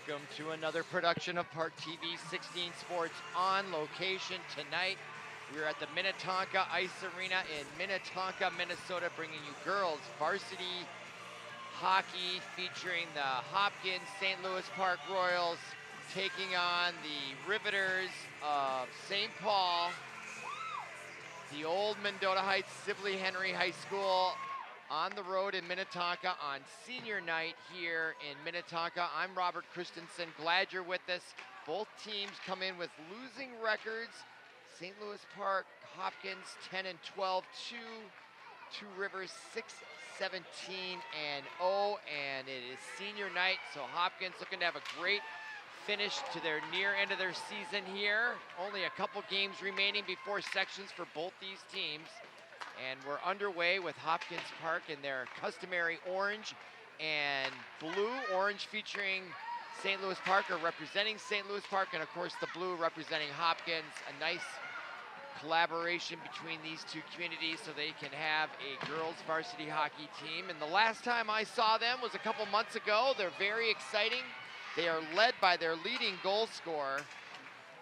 Welcome to another production of ParkTV 16 Sports on location. Tonight, we're at the Minnetonka Ice Arena in Minnetonka, Minnesota, bringing you girls varsity hockey featuring the Hopkins St. Louis Park Royals taking on the Riveters of St. Paul, the old Mendota Heights Sibley Henry High School on the road in Minnetonka on senior night here in Minnetonka. I'm Robert Christensen, glad you're with us. Both teams come in with losing records. St. Louis Park, Hopkins 10-12, Two Rivers 6-17-0, and it is senior night, so Hopkins looking to have a great finish to their near end of their season here. Only a couple games remaining before sections for both these teams. And we're underway with Hopkins Park in their customary orange and blue. Orange featuring St. Louis Park, or representing St. Louis Park, and of course the blue representing Hopkins. A nice collaboration between these two communities so they can have a girls varsity hockey team. And the last time I saw them was a couple months ago. They're very exciting. They are led by their leading goal scorer,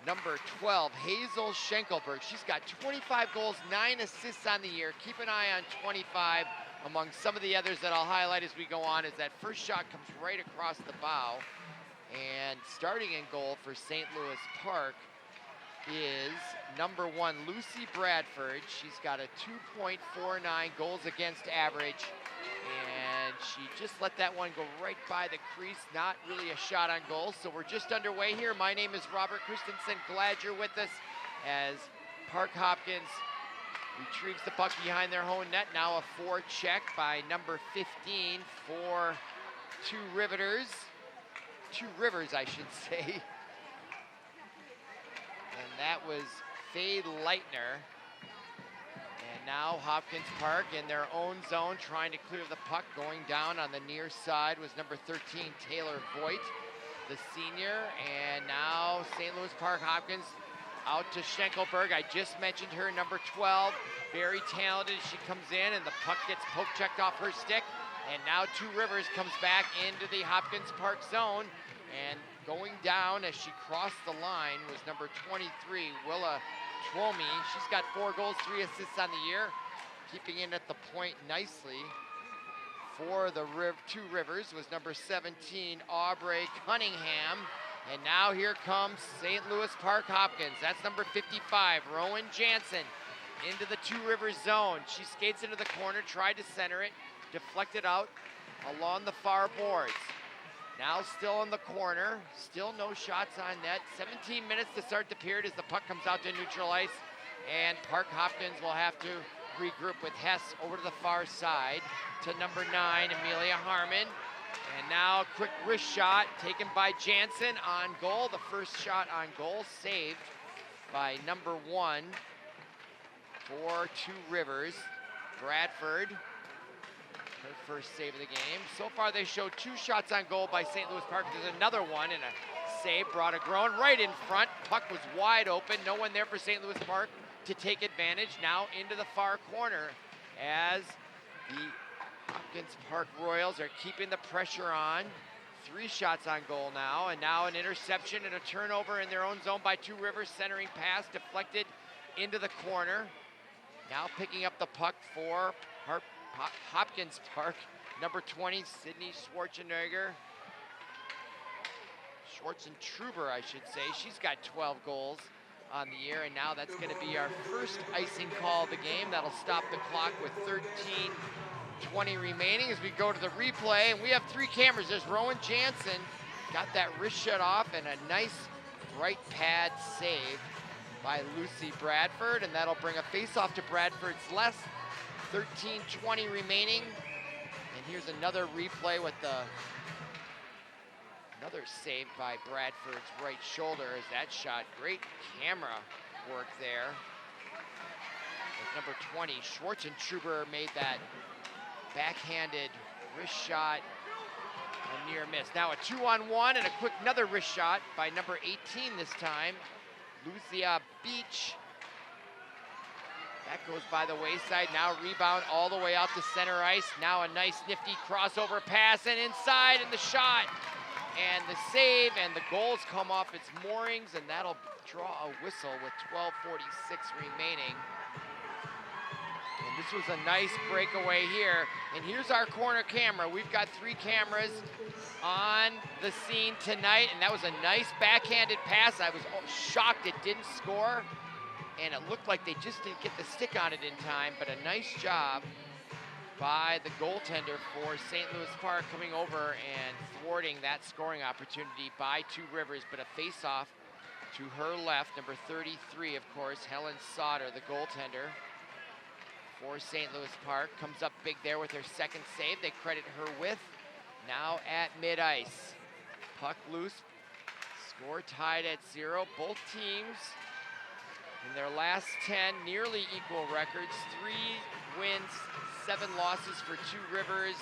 number 12, Hazel Schenkelberg. She's got 25 goals, 9 assists on the year. Keep an eye on 25. Among some of the others that I'll highlight as we go on is that first shot comes right across the bow. And starting in goal for St. Louis Park is number 1, Lucy Bradford. She's got a 2.49 goals against average. And she just let that one go right by the crease. Not really a shot on goal. So we're just underway here. My name is Robert Christensen. Glad you're with us as Park Hopkins retrieves the puck behind their own net. Now a forecheck by number 15 for Two Rivers, I should say. And that was Faye Leitner. And now Hopkins Park in their own zone trying to clear the puck. Going down on the near side was number 13, Taylor Voigt, the senior. And now St. Louis Park Hopkins out to Schenkelberg. I just mentioned her, number 12. Very talented. She comes in and the puck gets poke checked off her stick. And now Two Rivers comes back into the Hopkins Park zone. And going down as she crossed the line was number 23, Willa Twomey. She's got 4 goals, 3 assists on the year. Keeping in at the point nicely for the Two Rivers was number 17, Aubrey Cunningham. And now here comes St. Louis Park Hopkins. That's number 55, Rowan Jansen, into the Two Rivers zone. She skates into the corner, tried to center it, deflected out along the far boards. Now still in the corner, still no shots on net. 17 minutes to start the period as the puck comes out to neutral ice. And Park Hopkins will have to regroup with Hess over to the far side to number 9, Amelia Harmon. And now a quick wrist shot taken by Jansen on goal. The first shot on goal saved by number 1 for Two Rivers, Bradford. Her first save of the game. So far they show 2 shots on goal by St. Louis Park. There's another one and a save brought a groan right in front. Puck was wide open. No one there for St. Louis Park to take advantage. Now into the far corner as the Hopkins Park Royals are keeping the pressure on. 3 shots on goal now, and now an interception and a turnover in their own zone by Two Rivers. Centering pass deflected into the corner. Now picking up the puck for Hopkins Park, number 20, Sydney Schwarzenegger. Schwarzentruber, I should say. She's got 12 goals on the year, and now that's going to be our first icing call of the game. That'll stop the clock with 13:20 remaining as we go to the replay. And we have 3 cameras. There's Rowan Jansen, got that wrist shut off, and a nice right pad save by Lucy Bradford, and that'll bring a face-off to Bradford's left. 13:20 remaining, and here's another replay with another save by Bradford's right shoulder as that shot. Great camera work there. As number 20, Schwarzentruber, made that backhanded wrist shot, a near miss. Now a 2-on-1 and a quick another wrist shot by number 18 this time, Lucia Beach. That goes by the wayside. Now rebound all the way out to center ice. Now a nice nifty crossover pass and inside, and the shot. and the save, and the goals come off its moorings, and that'll draw a whistle with 12:46 remaining. And this was a nice breakaway here. And here's our corner camera. We've got 3 cameras on the scene tonight, and that was a nice backhanded pass. I was shocked it didn't score, and it looked like they just didn't get the stick on it in time, but a nice job by the goaltender for St. Louis Park coming over and thwarting that scoring opportunity by Two Rivers, but a face-off to her left, number 33, of course, Helen Sauter, the goaltender for St. Louis Park, comes up big there with her second save. They credit her with. Now at mid-ice, puck loose, score tied at 0. Both teams in their last 10 nearly equal records, 3 wins, 7 losses for Two Rivers,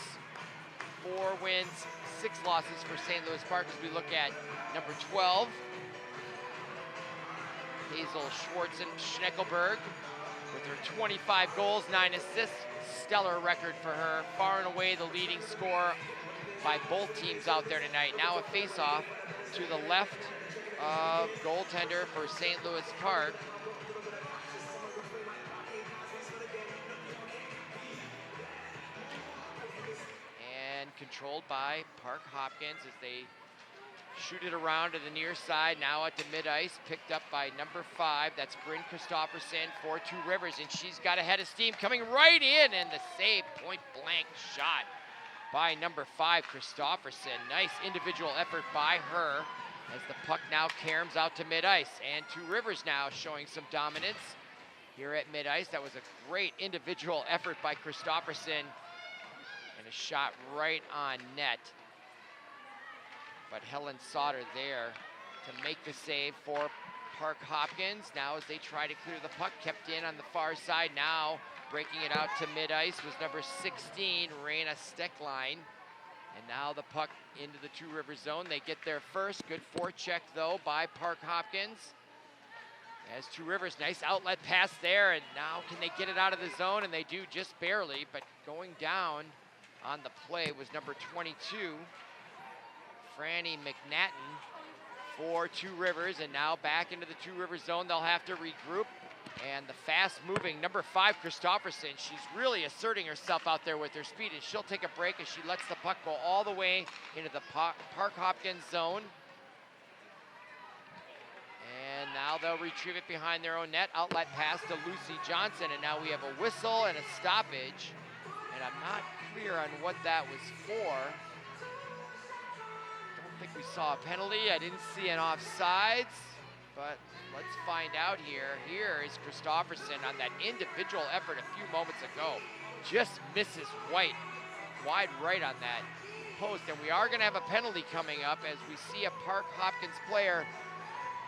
4 wins, 6 losses for St. Louis Park. As we look at number 12, Hazel Schwartzen-Schneckelberg with her 25 goals, 9 assists, stellar record for her, far and away the leading scorer by both teams out there tonight. Now a face-off to the left of goaltender for St. Louis Park. And controlled by Park Hopkins as they shoot it around to the near side, now at the mid-ice, picked up by number 5. That's Bryn Christopherson for Two Rivers, and she's got a head of steam coming right in, and the save, point-blank shot by number 5, Christopherson. Nice individual effort by her as the puck now caroms out to mid-ice, and Two Rivers now showing some dominance here at mid-ice. That was a great individual effort by Christopherson, and a shot right on net. But Helen Sauter there to make the save for Park Hopkins. Now as they try to clear the puck, kept in on the far side. Now breaking it out to mid-ice was number 16, Raina Steckline. And now the puck into the Two Rivers zone. They get there first. Good forecheck though by Park Hopkins. As Two Rivers, nice outlet pass there. And now can they get it out of the zone? And they do just barely, but going down on the play was number 22, Franny McNatton for Two Rivers, and now back into the Two Rivers zone. They'll have to regroup, and the fast-moving number 5, Christopherson, she's really asserting herself out there with her speed, and she'll take a break as she lets the puck go all the way into the Park Hopkins zone. And now they'll retrieve it behind their own net. Outlet pass to Lucy Johnson, and now we have a whistle and a stoppage, and I'm not clear on what that was for. I think we saw a penalty. I didn't see an offsides, but let's find out here. Here is Christopherson on that individual effort a few moments ago. Just misses wide right on that post. And we are going to have a penalty coming up as we see a Park Hopkins player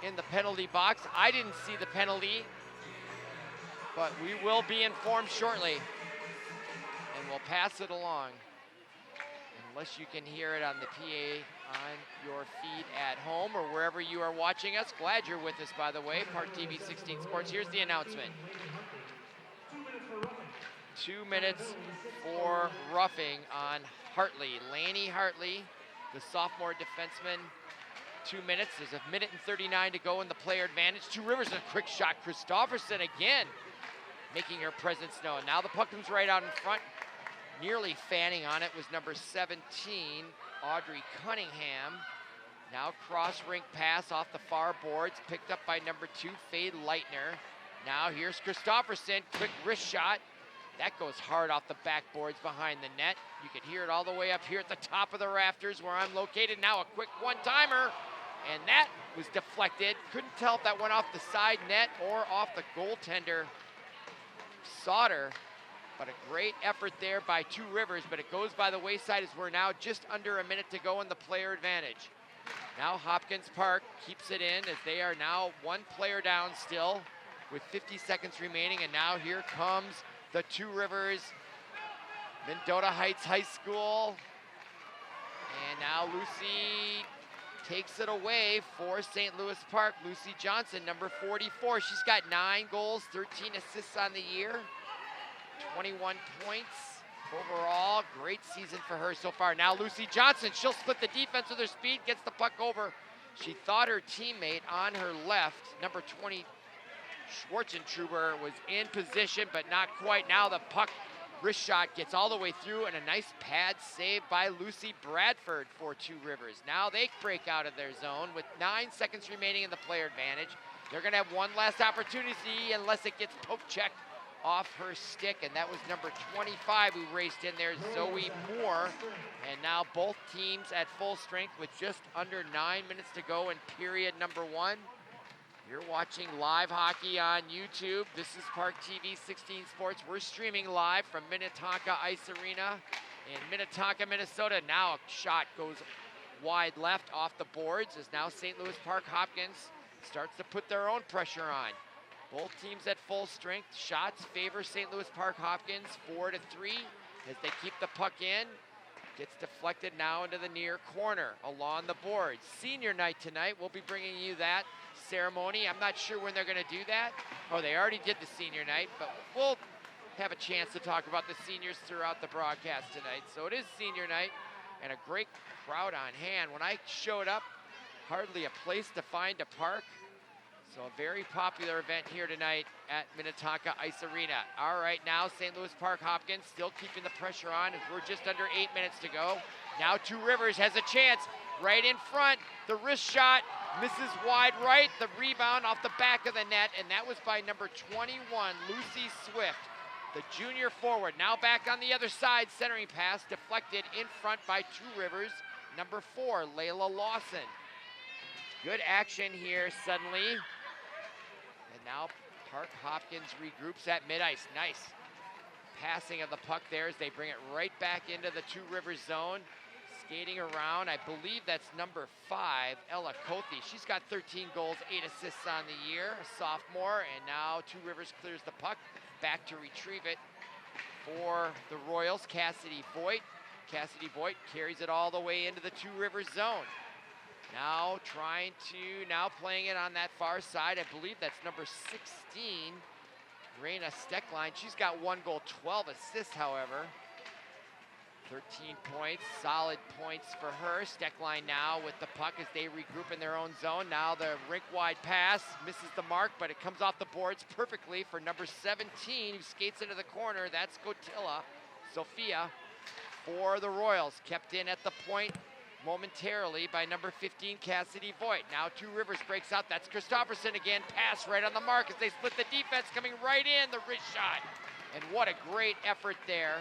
in the penalty box. I didn't see the penalty, but we will be informed shortly. And we'll pass it along. Unless you can hear it on the PA on your feed at home or wherever you are watching us. Glad you're with us, by the way. ParkTV 16 Sports. Here's the announcement. 2 minutes for roughing on Hartley. Laney Hartley, the sophomore defenseman. 2 minutes. There's a minute and 39 to go in the player advantage. Two Rivers, a quick shot. Christopherson again making her presence known. Now the puck comes right out in front. Nearly fanning on it was number 17, Audrey Cunningham. Now cross-rink pass off the far boards, picked up by number 2, Faye Leitner. Now here's Christopherson, quick wrist shot. That goes hard off the backboards behind the net. You can hear it all the way up here at the top of the rafters where I'm located. Now a quick one-timer, and that was deflected. Couldn't tell if that went off the side net or off the goaltender, Sauter. But a great effort there by Two Rivers, but it goes by the wayside as we're now just under a minute to go in the player advantage. Now Hopkins Park keeps it in as they are now 1 player down still with 50 seconds remaining, and now here comes the Two Rivers Mendota Heights High School. And now Lucy takes it away for St. Louis Park. Lucy Johnson, number 44. She's got 9 goals, 13 assists on the year. 21 points. Overall, great season for her so far. Now Lucy Johnson, she'll split the defense with her speed, gets the puck over. She thought her teammate on her left, number 20, Schwartzentruber, was in position, but not quite. Now the puck, wrist shot, gets all the way through, and a nice pad save by Lucy Bradford for Two Rivers. Now they break out of their zone with 9 seconds remaining in the player advantage. They're gonna have one last opportunity unless it gets poke checked off her stick, and that was number 25 who raced in there, Zoe Moore. And now both teams at full strength with just under 9 minutes to go in period number 1. You're watching live hockey on YouTube. This is ParkTV 16 Sports. We're streaming live from Minnetonka Ice Arena in Minnetonka, Minnesota. Now a shot goes wide left off the boards as now St. Louis Park Hopkins starts to put their own pressure on. Both teams at full strength. Shots favor St. Louis Park Hopkins 4-3 as they keep the puck in. Gets deflected now into the near corner along the boards. Senior night tonight. We'll be bringing you that ceremony. I'm not sure when they're going to do that. Oh, they already did the senior night, but we'll have a chance to talk about the seniors throughout the broadcast tonight. So it is senior night and a great crowd on hand. When I showed up, hardly a place to find a park. So a very popular event here tonight at Minnetonka Ice Arena. All right, now St. Louis Park Hopkins still keeping the pressure on as we're just under 8 minutes to go. Now Two Rivers has a chance right in front. The wrist shot misses wide right. The rebound off the back of the net, and that was by number 21, Lucy Swift, the junior forward. Now back on the other side, centering pass deflected in front by Two Rivers, number 4, Layla Lawson. Good action here suddenly. And now Park Hopkins regroups at mid-ice. Nice passing of the puck there as they bring it right back into the Two Rivers zone. Skating around, I believe that's number 5, Ella Kothi. She's got 13 goals, 8 assists on the year, a sophomore, and now Two Rivers clears the puck. Back to retrieve it for the Royals, Cassidy Voigt. Cassidy Voigt carries it all the way into the Two Rivers zone. Now playing it on that far side. I believe that's number 16, Raina Steckline. She's got 1 goal, 12 assists, however. 13 points, solid points for her. Steckline now with the puck as they regroup in their own zone. Now the rink-wide pass misses the mark, but it comes off the boards perfectly for number 17, who skates into the corner. That's Gotilla, Sophia, for the Royals. Kept in at the point momentarily by number 15, Cassidy Voigt. Now Two Rivers breaks out. That's Christopherson again. Pass right on the mark as they split the defense, coming right in, the wrist shot. And what a great effort there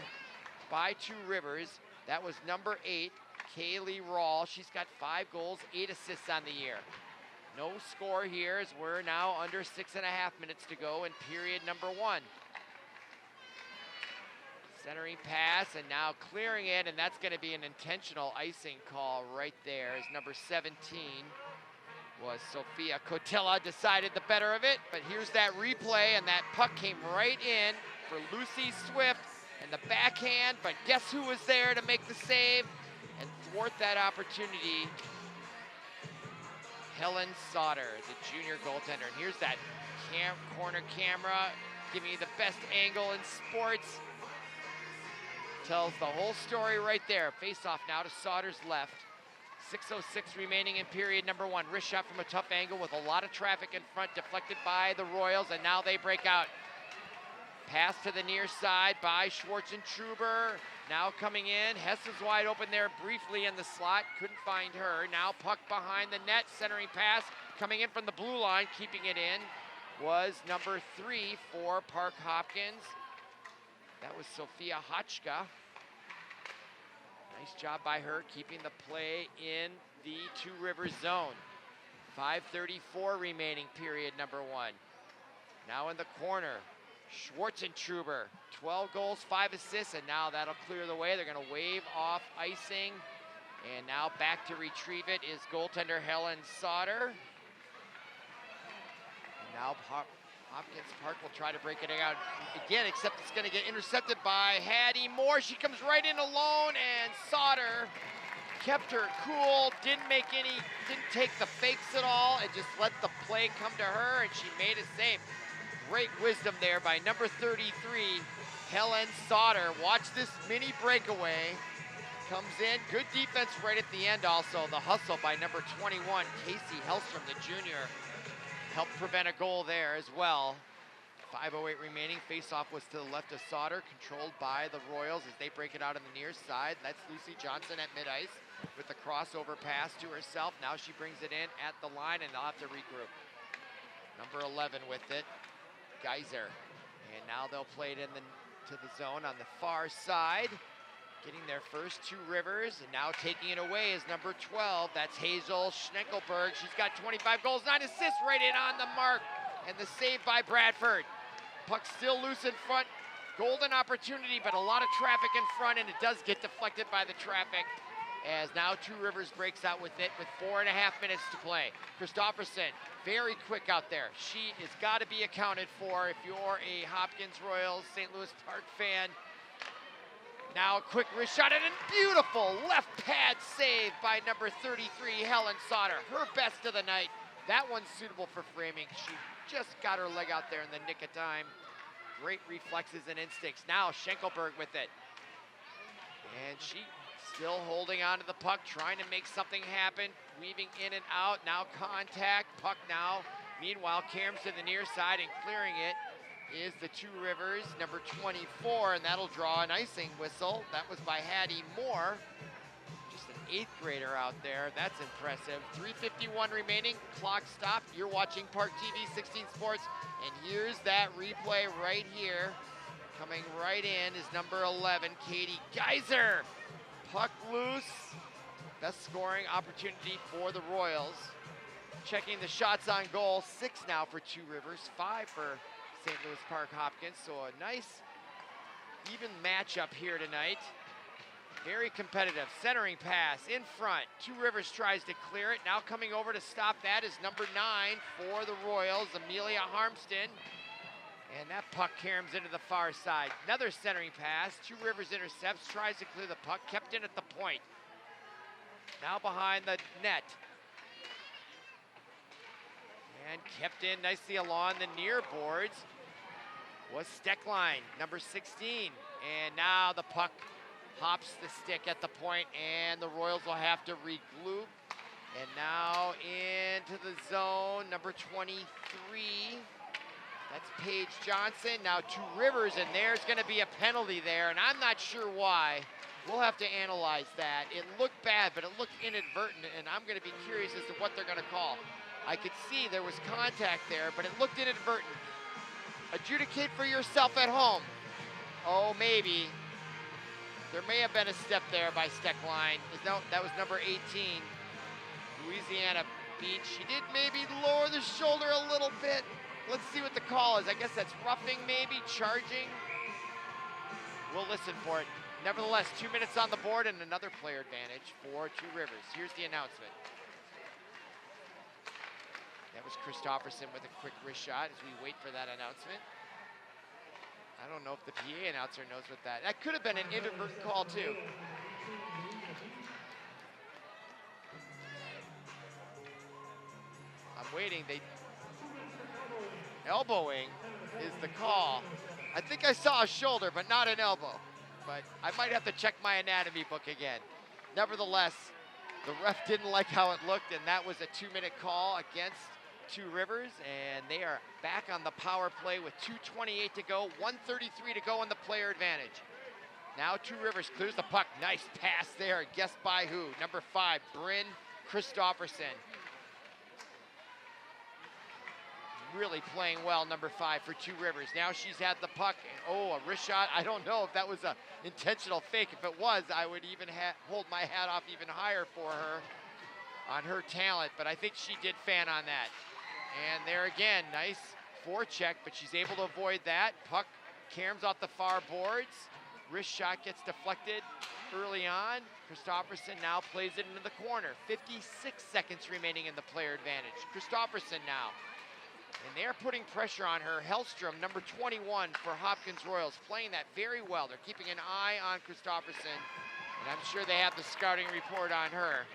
by Two Rivers. That was number 8, Kaylee Rawl. She's got 5 goals, 8 assists on the year. No score here as we're now under 6.5 minutes to go in period number 1. Centering pass, and now clearing it, and that's going to be an intentional icing call right there as number 17 was Sophia Cotilla, decided the better of it. But here's that replay, and that puck came right in for Lucy Swift and the backhand, but guess who was there to make the save and thwart that opportunity? Helen Sauter, the junior goaltender. And here's that corner camera giving you the best angle in sports. Tells the whole story right there. Face off now to Sauter's left. 6:06 remaining in period number 1. Wrist shot from a tough angle with a lot of traffic in front, deflected by the Royals, and now they break out. Pass to the near side by Schwartzentruber. Now coming in. Hess is wide open there briefly in the slot. Couldn't find her. Now puck behind the net. Centering pass coming in from the blue line. Keeping it in was number 3 for Park Hopkins. That was Sophia Hotchka. Nice job by her keeping the play in the Two Rivers zone. 5:34 remaining period number 1. Now in the corner, Schwartzentruber, 12 goals, 5 assists, and now that'll clear the way. They're going to wave off icing. And now back to retrieve it is goaltender Helen Sauter. Now Hopkins Park will try to break it out again, except it's going to get intercepted by Hattie Moore. She comes right in alone, and Sauter kept her cool, didn't take the fakes at all, and just let the play come to her, and she made a save. Great wisdom there by number 33, Helen Sauter. Watch this mini breakaway. Comes in, good defense right at the end also. The hustle by number 21, Casey Hellstrom, the junior, helped prevent a goal there as well. 5:08 remaining. Face-off was to the left of Sauter, controlled by the Royals as they break it out on the near side. That's Lucy Johnson at mid-ice with the crossover pass to herself. Now she brings it in at the line, and they'll have to regroup. Number 11 with it, Geyser. And now they'll play it to the zone on the far side. Getting their first Two Rivers, and now taking it away is number 12. That's Hazel Schnenkelberg. She's got 25 goals, 9 assists, right in on the mark. And the save by Bradford. Puck still loose in front. Golden opportunity, but a lot of traffic in front, and it does get deflected by the traffic. As now Two Rivers breaks out with it with 4.5 minutes to play. Christopherson, very quick out there. She has got to be accounted for if you're a Hopkins Royals St. Louis Park fan. Now a quick wrist shot and a beautiful left pad save by number 33, Helen Sauter. Her best of the night. That one's suitable for framing. She just got her leg out there in the nick of time. Great reflexes and instincts. Now Schenkelberg with it. And she still holding on to the puck, trying to make something happen. Weaving in and out. Now contact. Puck now. Meanwhile, Cairns to the near side and clearing it is the Two Rivers, number 24, and that'll draw an icing whistle. That was by Hattie Moore. Just an 8th grader out there. That's impressive. 3:51 remaining, clock stopped. You're watching ParkTV 16 Sports, and here's that replay right here. Coming right in is number 11, Katie Geyser. Puck loose. Best scoring opportunity for the Royals. Checking the shots on goal, 6 now for Two Rivers, 5 for St. Louis Park Hopkins, so a nice even matchup here tonight. Very competitive. Centering pass in front. Two Rivers tries to clear it. Now coming over to stop that is number 9 for the Royals, Amelia Harmston. And that puck caroms into the far side. Another centering pass. Two Rivers intercepts, tries to clear the puck, kept in at the point. Now behind the net. And kept in nicely along the near boards was Steckline, number 16. And now the puck hops the stick at the point, and the Royals will have to regroup. And now into the zone, number 23. That's Paige Johnson. Now Two Rivers, and there's going to be a penalty there, and I'm not sure why. We'll have to analyze that. It looked bad, but it looked inadvertent, and I'm going to be curious as to what they're going to call. I could see there was contact there, but it looked inadvertent. Adjudicate for yourself at home. Oh, maybe. There may have been a step there by Steckline. No, that was number 18. Louisiana Beach. She did maybe lower the shoulder a little bit. Let's see what the call is. I guess that's roughing maybe, charging. We'll listen for it. Nevertheless, 2 minutes on the board and another player advantage for Two Rivers. Here's the announcement. That was Christopherson with a quick wrist shot as we wait for that announcement. I don't know if the PA announcer knows what that could have been an inadvertent call too. I'm waiting. Elbowing is the call. I think I saw a shoulder, but not an elbow. But I might have to check my anatomy book again. Nevertheless, the ref didn't like how it looked, and that was a 2-minute call against Two Rivers, and they are back on the power play with 2:28 to go, 1:33 to go on the player advantage. Now Two Rivers clears the puck. Nice pass there. Guess by who? Number 5, Bryn Christopherson. Really playing well, number 5 for Two Rivers. Now she's had the puck. Oh, a wrist shot. I don't know if that was an intentional fake. If it was, I would even hold my hat off even higher for her on her talent, but I think she did fan on that. And there again, nice forecheck, but she's able to avoid that. Puck caroms off the far boards. Wrist shot gets deflected early on. Christopherson now plays it into the corner. 56 seconds remaining in the player advantage. Christopherson now. And they're putting pressure on her. Hellstrom, number 21 for Hopkins Royals, playing that very well. They're keeping an eye on Christopherson, and I'm sure they have the scouting report on her.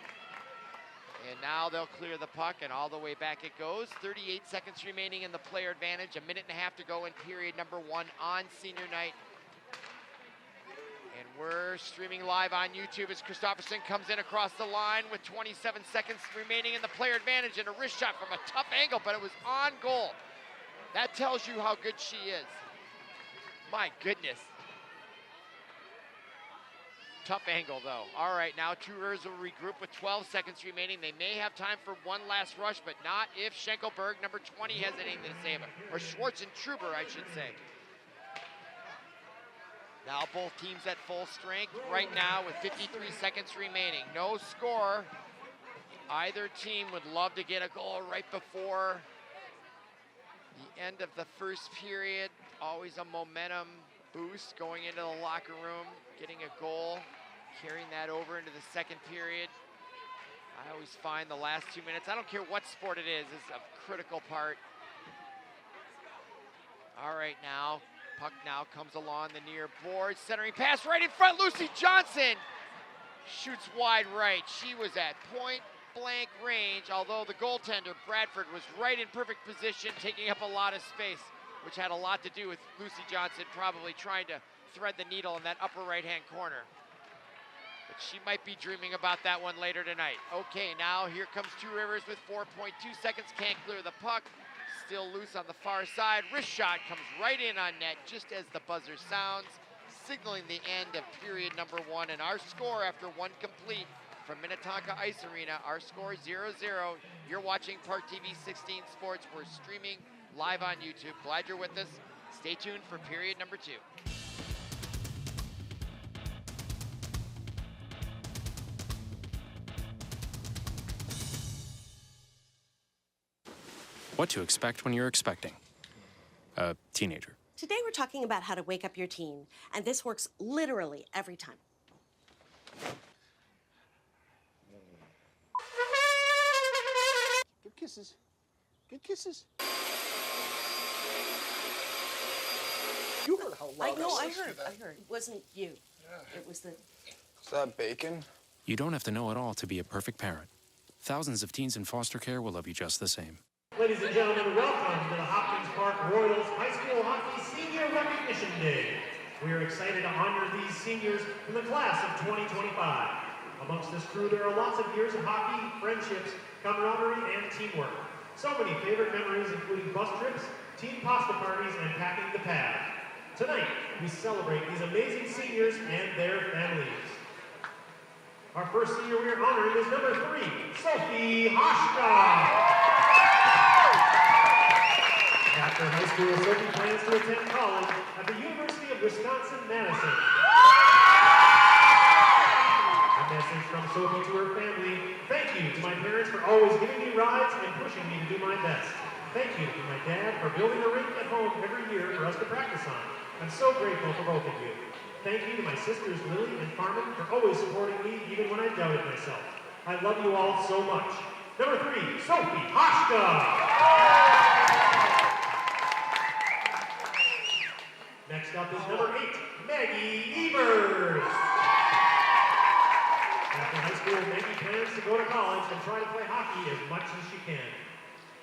And now they'll clear the puck, and all the way back it goes. 38 seconds remaining in the player advantage. 1.5 minutes to go in period number 1 on senior night And we're streaming live on YouTube as Christopherson comes in across the line with 27 seconds remaining in the player advantage, and a wrist shot from a tough angle, but it was on goal. That tells you how good she is. My goodness. Tough angle, though. All right, now Two Rivers will regroup with 12 seconds remaining. They may have time for one last rush, but not if Schenkelberg, number 20, has anything to say about it. Or Schwartzentruber, I should say. Now both teams at full strength right now with 53 seconds remaining. No score. Either team would love to get a goal right before the end of the first period. Always a momentum boost going into the locker room, getting a goal, carrying that over into the second period. I always find the last 2 minutes, I don't care what sport it is a critical part. All right, now, puck now comes along the near board, centering pass right in front, Lucy Johnson shoots wide right. She was at point blank range, although the goaltender, Bradford, was right in perfect position, taking up a lot of space, which had a lot to do with Lucy Johnson probably trying to thread the needle in that upper right-hand corner. But she might be dreaming about that one later tonight. Okay, now here comes Two Rivers with 4.2 seconds, can't clear the puck. Still loose on the far side. Wrist shot comes right in on net just as the buzzer sounds, signaling the end of period number 1. And our score after one complete from Minnetonka Ice Arena, our score 0-0. You're watching ParkTV 16 Sports. We're streaming live on YouTube. Glad you're with us. Stay tuned for period number 2. What to expect when you're expecting a teenager. Today we're talking about how to wake up your teen, and this works literally every time. Good kisses. Good kisses. You heard how loud I know, I I was. heard. It wasn't you. Yeah. It was the... Is that bacon? You don't have to know it all to be a perfect parent. Thousands of teens in foster care will love you just the same. Ladies and gentlemen, welcome to the Hopkins Park Royals High School Hockey Senior Recognition Day. We are excited to honor these seniors from the class of 2025. Amongst this crew, there are lots of years of hockey, friendships, camaraderie, and teamwork. So many favorite memories, including bus trips, team pasta parties, and packing the pad. Tonight, we celebrate these amazing seniors and their families. Our first senior we are honoring is number 3, Sophie Hashka. After high school, Sophie plans to attend college at the University of Wisconsin-Madison. A message from Sophie to her family. Thank you to my parents for always giving me rides and pushing me to do my best. Thank you to my dad for building a rink at home every year for us to practice on. I'm so grateful for both of you. Thank you to my sisters Lily and Carmen for always supporting me even when I doubted myself. I love you all so much. Number 3, Sophie Hashka. Next up is number 8, Maggie Evers. After high school, Maggie plans to go to college and try to play hockey as much as she can.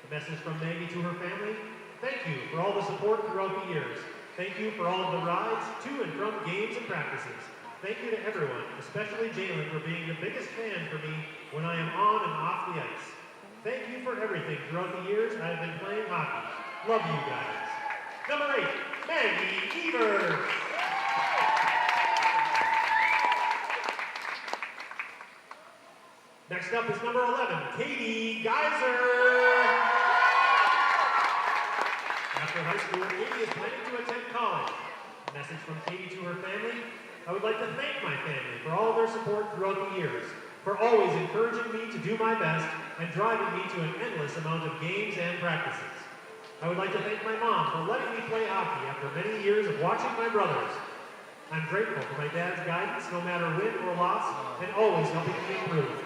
A message from Maggie to her family. Thank you for all the support throughout the years. Thank you for all of the rides to and from games and practices. Thank you to everyone, especially Jalen, for being the biggest fan for me when I am on and off the ice. Thank you for everything throughout the years I have been playing hockey. Love you guys. Number 8, Maggie Evers. Next up is number 11, Katie Geyser. After high school, Katie is planning to attend college. A message from Katie to her family. I would like to thank my family for all of their support throughout the years, for always encouraging me to do my best and driving me to an endless amount of games and practices. I would like to thank my mom for letting me play hockey after many years of watching my brothers. I'm grateful for my dad's guidance no matter win or loss and always helping me improve.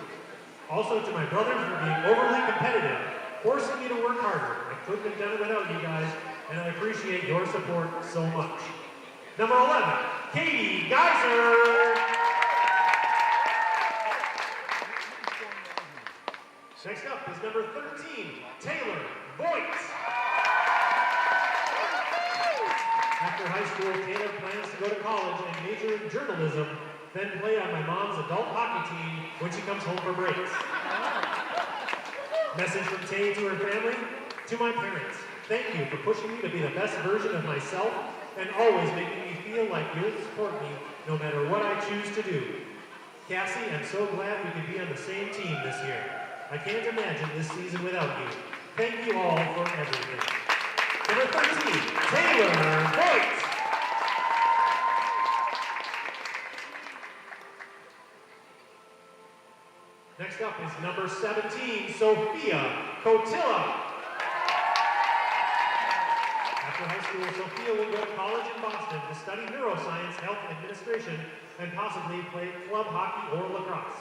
Also to my brothers for being overly competitive, forcing me to work harder. I couldn't have done it without you guys, and I appreciate your support so much. Number 11, Katie Geyser. Next up is number 13, Taylor Voigt. After After high school, Taylor plans to go to college and major in journalism, then play on my mom's adult hockey team when she comes home for breaks. Message from Tay to her family. To my parents, thank you for pushing me to be the best version of myself and always making me feel like you'll support me no matter what I choose to do. Cassie, I'm so glad we could be on the same team this year. I can't imagine this season without you. Thank you all for everything. Number 13, Taylor Voigt. Next up is number 17, Sophia Cotilla. After high school, Sophia will go to college in Boston to study neuroscience, health administration, and possibly play club hockey or lacrosse.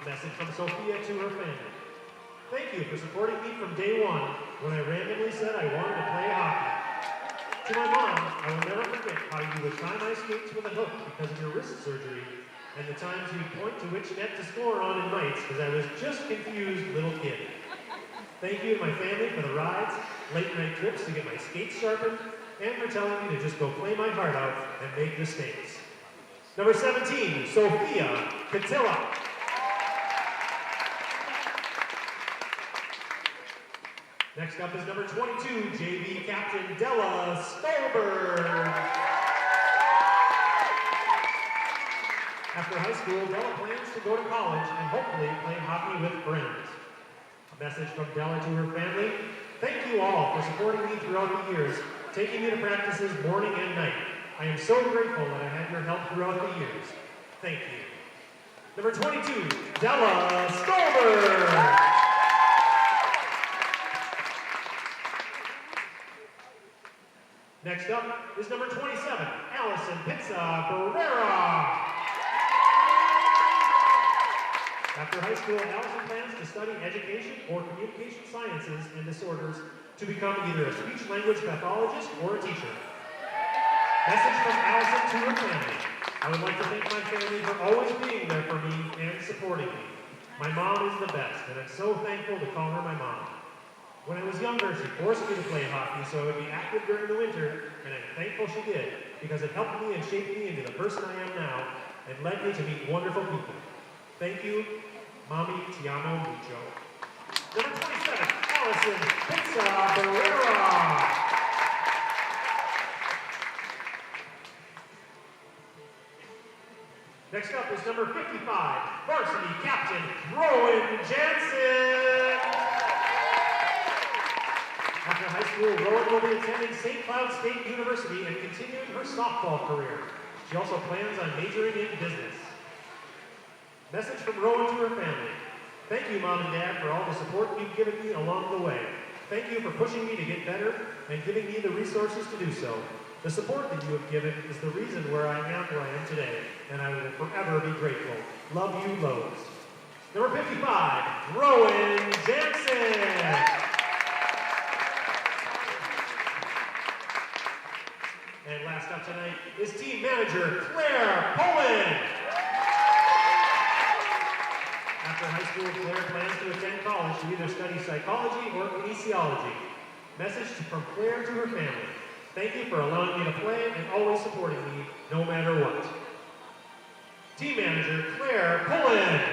A message from Sophia to her family. Thank you for supporting me from day one when I randomly said I wanted to play hockey. To my mom, I will never forget how you would tie my skates with a hook because of your wrist surgery, and the times you'd point to which net to score on in nights because I was just a confused little kid. Thank you to my family for the rides, late night trips to get my skates sharpened, and for telling me to just go play my heart out and make mistakes. Number 17, Sophia Catilla. Next up is number 22, JV Captain Della Stolberg. After high school, Della plans to go to college and hopefully play hockey with friends. A message from Della to her family. Thank you all for supporting me throughout the years, taking me to practices morning and night. I am so grateful that I had your help throughout the years. Thank you. Number 22, Della Stolberg. Next up is number 27, Allison Pizza Pereira. After high school, Allison plans to study education or communication sciences and disorders to become either a speech-language pathologist or a teacher. Message from Allison to her family. I would like to thank my family for always being there for me and supporting me. My mom is the best, and I'm so thankful to call her my mom. When I was younger, she forced me to play hockey so I would be active during the winter, and I'm thankful she did, because it helped me and shaped me into the person I am now, and led me to meet wonderful people. Thank you, Mommy Ti amo mucho. Number 27, Allison Pizza Barrera. Next up is number 55, varsity captain Rowan Jansen. After high school, Rowan will be attending St. Cloud State University and continuing her softball career. She also plans on majoring in business. Message from Rowan to her family. Thank you, Mom and Dad, for all the support you've given me along the way. Thank you for pushing me to get better and giving me the resources to do so. The support that you have given is the reason where I am today, and I will forever be grateful. Love you loads. Number 55, Rowan Jansen. And last up tonight is team manager Claire Poland. After high school, Claire plans to attend college to either study psychology or kinesiology. Message from Claire to her family. Thank you for allowing me to play and always supporting me, no matter what. Team manager Claire Poland.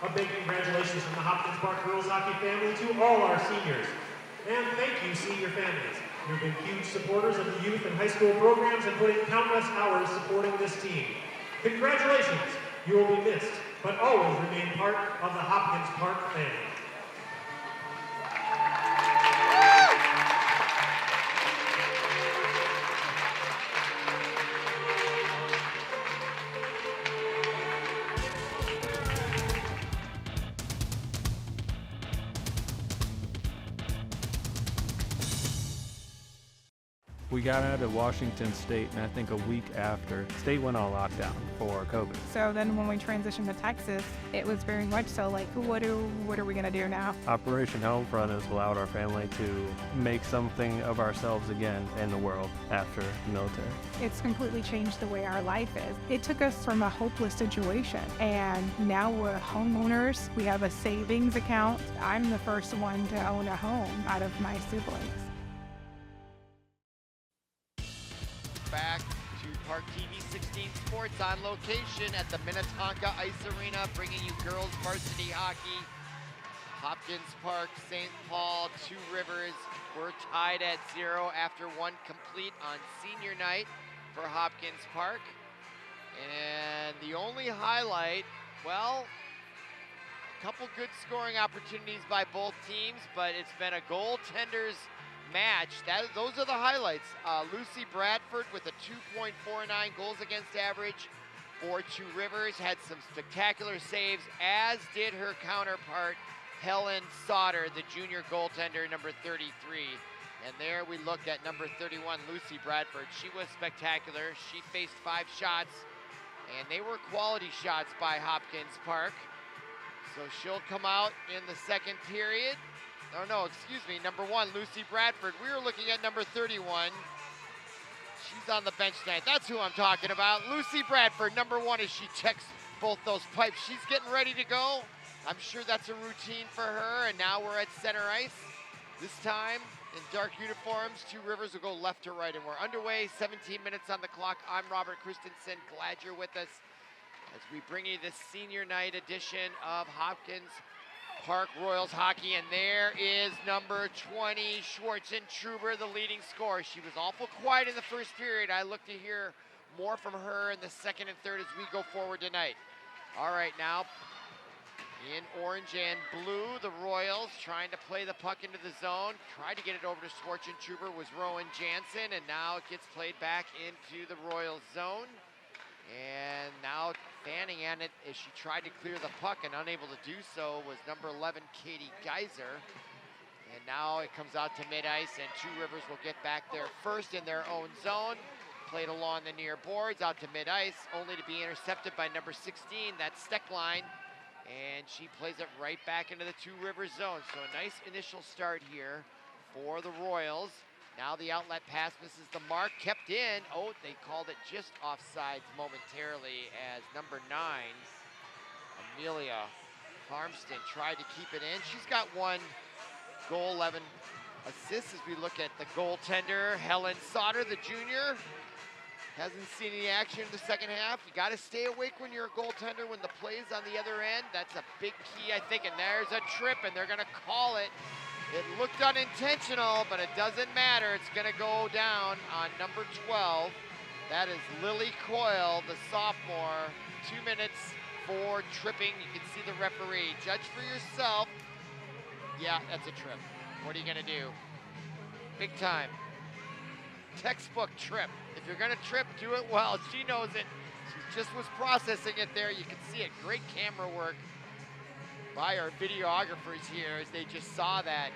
A big congratulations from the Hopkins Park Girls Hockey family to all our seniors. And thank you, senior families. You've been huge supporters of the youth and high school programs and putting countless hours supporting this team. Congratulations. You will be missed, but always remain part of the Hopkins Park family. We got out of Washington State, and I think a week after, State went on lockdown for COVID. So then when we transitioned to Texas, it was very much so like, what are we going to do now? Operation Homefront has allowed our family to make something of ourselves again in the world after the military. It's completely changed the way our life is. It took us from a hopeless situation, and now we're homeowners. We have a savings account. I'm the first one to own a home out of my siblings. Back to ParkTV 16 Sports on location at the Minnetonka Ice Arena, bringing you girls varsity hockey. Hopkins Park, St. Paul, Two Rivers. We're tied at 0 after one complete on senior night for Hopkins Park. And the only highlight, well, a couple good scoring opportunities by both teams, but it's been a goaltender's match. Those are the highlights. Lucy Bradford with a 2.49 goals against average for Two Rivers, had some spectacular saves, as did her counterpart, Helen Sauter, the junior goaltender, number 33. And there we look at number 31, Lucy Bradford. She was spectacular. She faced 5 shots, and they were quality shots by Hopkins Park. So she'll come out in the second period. Oh no, excuse me, number 1, Lucy Bradford. We were looking at number 31. She's on the bench tonight. That's who I'm talking about. Lucy Bradford, number 1, as she checks both those pipes. She's getting ready to go. I'm sure that's a routine for her, and now we're at center ice. This time, in dark uniforms, Two Rivers will go left to right, and we're underway, 17 minutes on the clock. I'm Robert Christensen, glad you're with us as we bring you this senior night edition of Hopkins Park Royals hockey, and there is number 20, Schwartzentruber, the leading scorer. She was awful quiet in the first period. I look to hear more from her in the second and third as we go forward tonight. All right, now in orange and blue, the Royals trying to play the puck into the zone. Tried to get it over to Schwartzentruber was Rowan Jansen, and now it gets played back into the Royals zone. And now fanning at it as she tried to clear the puck and unable to do so was number 11, Katie Geiser. And now it comes out to mid-ice, and Two Rivers will get back there first in their own zone. Played along the near boards, out to mid-ice, only to be intercepted by number 16, that's Steckline. And she plays it right back into the Two Rivers zone. So a nice initial start here for the Royals. Now the outlet pass misses the mark, kept in. Oh, they called it just offsides momentarily as number 9, Amelia Harmston, tried to keep it in. She's got 1 goal, 11 assists as we look at the goaltender, Helen Sauter, the junior. Hasn't seen any action in the second half. You got to stay awake when you're a goaltender, when the play's on the other end. That's a big key, I think, and there's a trip, and they're going to call it. It looked unintentional, but it doesn't matter. It's going to go down on number 12. That is Lily Coyle, the sophomore. 2 minutes for tripping. You can see the referee. Judge for yourself. Yeah, that's a trip. What are you going to do? Big time. Textbook trip. If you're going to trip, do it well. She knows it. She just was processing it there. You can see it. Great camera work by our videographers here as they just saw that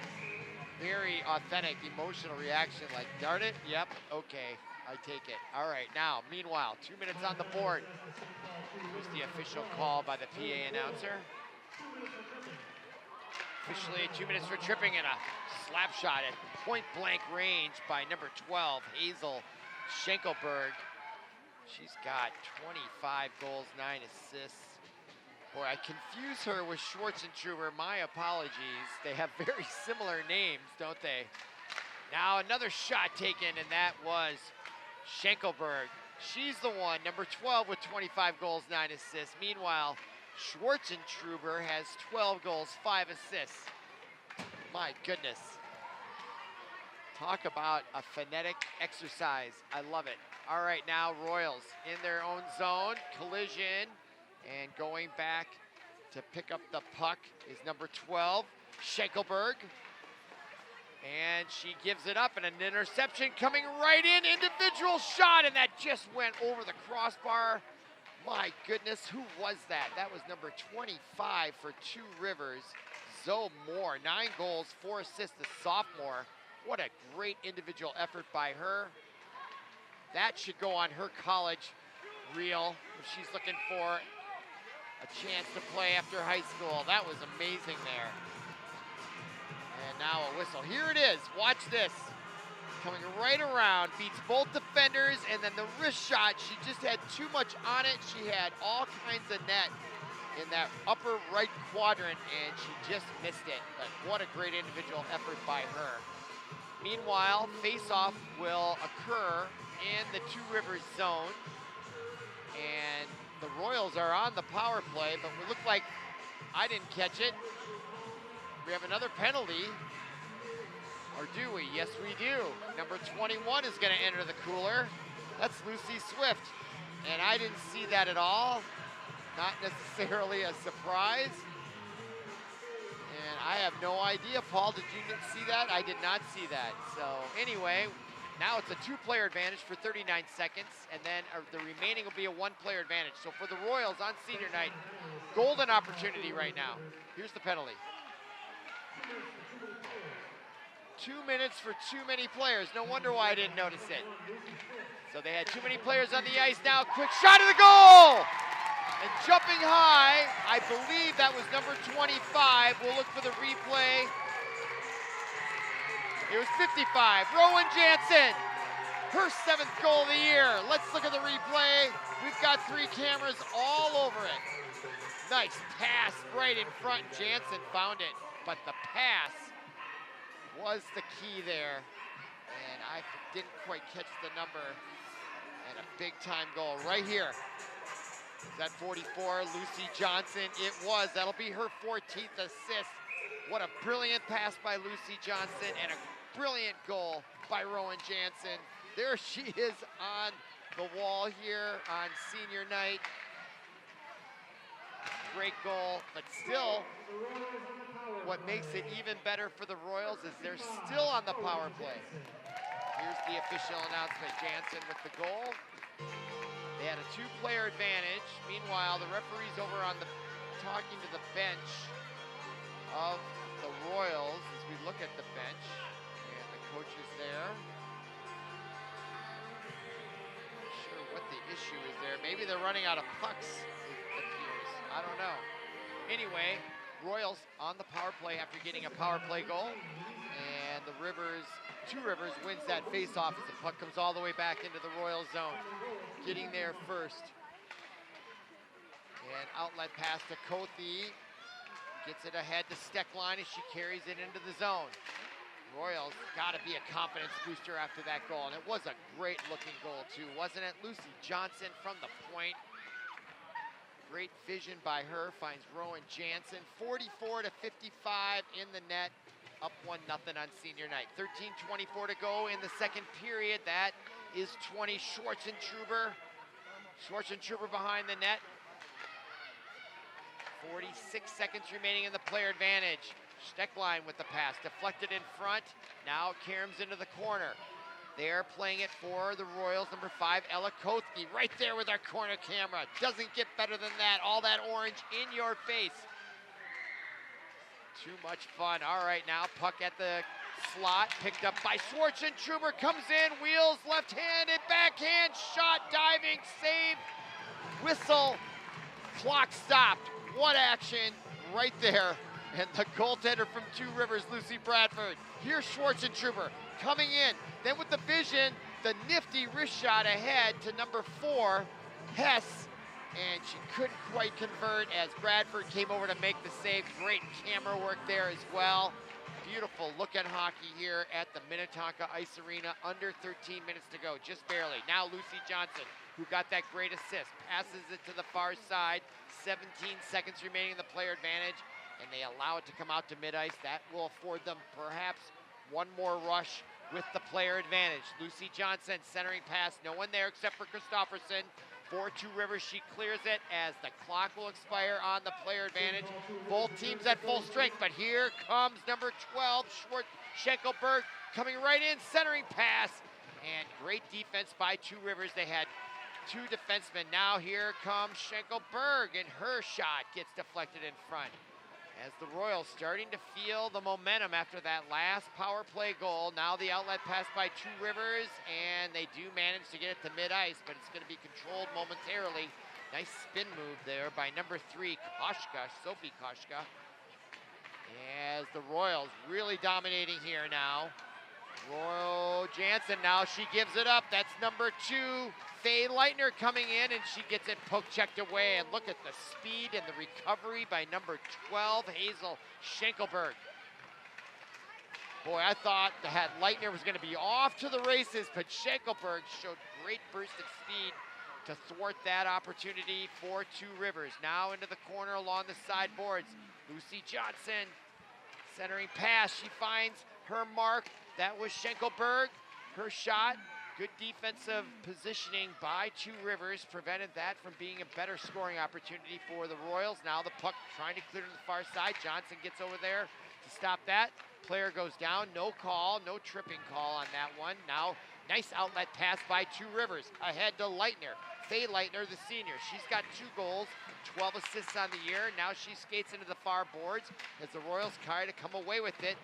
very authentic, emotional reaction, like, darn it, yep, okay, I take it. All right, now, meanwhile, 2 minutes on the board. Here's the official call by the PA announcer. Officially 2 minutes for tripping, and a slap shot at point-blank range by number 12, Hazel Schenkelberg. She's got 25 goals, 9 assists. Boy, I confuse her with Schwartzentruber. My apologies. They have very similar names, don't they? Now another shot taken, and that was Schenkelberg. She's the one, number 12 with 25 goals, 9 assists. Meanwhile, Schwartzentruber has 12 goals, 5 assists. My goodness. Talk about a phonetic exercise. I love it. All right, now Royals in their own zone. Collision. And going back to pick up the puck is number 12, Schenkelberg. And she gives it up, and an interception coming right in. Individual shot, and that just went over the crossbar. My goodness, who was that? That was number 25 for Two Rivers, Zoe Moore. 9 goals, 4 assists, the sophomore. What a great individual effort by her. That should go on her college reel if she's looking for a chance to play after high school. That was amazing there. And now a whistle. Here it is. Watch this. Coming right around, beats both defenders, and then the wrist shot, she just had too much on it. She had all kinds of net in that upper right quadrant, and she just missed it. But what a great individual effort by her. Meanwhile, face-off will occur in the Two Rivers zone, and the Royals are on the power play, but we look like I didn't catch it. We have another penalty. Or do we? Yes, we do. Number 21 is going to enter the cooler. That's Lucy Swift. And I didn't see that at all. Not necessarily a surprise. And I have no idea. Paul, did you see that? I did not see that. So anyway, now it's a two-player advantage for 39 seconds. And then the remaining will be a one-player advantage. So for the Royals on senior night, golden opportunity right now. Here's the penalty. 2 minutes for too many players. No wonder why I didn't notice it. So they had too many players on the ice now. Quick shot of the goal! And jumping high, I believe that was number 25. We'll look for the replay. It was 55. Rowan Jansen, her 7th goal of the year. Let's look at the replay. We've got 3 cameras all over it. Nice pass right in front. Jansen found it, but the pass was the key there, and I didn't quite catch the number, and a big-time goal right here. Is that 44, Lucy Johnson? It was. That'll be her 14th assist. What a brilliant pass by Lucy Johnson, and a brilliant goal by Rowan Jansen. There she is on the wall here on senior night. Great goal, but still, what makes it even better for the Royals is they're still on the power play. Here's the official announcement. Jansen with the goal. They had a 2-player advantage. Meanwhile, the referee's over on the talking to the bench of the Royals as we look at the bench, and the coach is there. Not sure what the issue is there. Maybe they're running out of pucks, it appears. I don't know. Anyway, Royals on the power play after getting a power play goal, and the Two Rivers wins that face-off as the puck comes all the way back into the Royal zone. Getting there first. And outlet pass to Kothe. Gets it ahead to Steckline as she carries it into the zone. Royals got to be a confidence booster after that goal, and it was a great-looking goal too, wasn't it? Lucy Johnson from the point. Great vision by her, finds Rowan Jansen. 44-55 in the net, up 1-0 on senior night. 13:24 to go in the second period. That is 20, Schwartzentruber. Schwartzentruber behind the net. 46 seconds remaining in the player advantage. Steckline with the pass, deflected in front. Now Kerms into the corner. They're playing it for the Royals, number 5, Ella Kothe, right there with our corner camera. Doesn't get better than that. All that orange in your face. Too much fun. All right, now puck at the slot, picked up by Schwartzentruber, comes in, wheels, left-handed, backhand, shot, diving, save, whistle, clock stopped. What action right there. And the goaltender from Two Rivers, Lucy Bradford. Here's Schwartzentruber coming in. Then with the vision, the nifty wrist shot ahead to number 4, Hess. And she couldn't quite convert as Bradford came over to make the save. Great camera work there as well. Beautiful looking hockey here at the Minnetonka Ice Arena. Under 13 minutes to go, just barely. Now Lucy Johnson, who got that great assist, passes it to the far side. 17 seconds remaining in the player advantage, and they allow it to come out to mid-ice. That will afford them perhaps one more rush with the player advantage. Lucy Johnson centering pass, no one there except for Christofferson. For Two Rivers, she clears it as the clock will expire on the player advantage. Both teams at full strength, but here comes number 12, Schenkelberg, coming right in, centering pass, and great defense by Two Rivers. They had 2 defensemen. Now here comes Schenkelberg, and her shot gets deflected in front. As the Royals starting to feel the momentum after that last power play goal. Now the outlet pass by Two Rivers, and they do manage to get it to mid-ice, but it's going to be controlled momentarily. Nice spin move there by number 3, Koshka, Sophie Koshka. As the Royals really dominating here now. Royal Jansen now, she gives it up. That's number 2, Faye Leitner coming in, and she gets it poke checked away. And look at the speed and the recovery by number 12, Hazel Schenkelberg. Boy, I thought that Leitner was going to be off to the races, but Schenkelberg showed great burst of speed to thwart that opportunity for Two Rivers. Now into the corner along the sideboards. Lucy Johnson, centering pass. She finds her mark. That was Schenkelberg. Her shot. Good defensive positioning by Two Rivers prevented that from being a better scoring opportunity for the Royals. Now the puck trying to clear to the far side. Johnson gets over there to stop that. Player goes down. No call. No tripping call on that one. Now nice outlet pass by Two Rivers. Ahead to Leitner. Faye Leitner, the senior. She's got 2 goals, 12 assists on the year. Now she skates into the far boards as the Royals try to come away with it.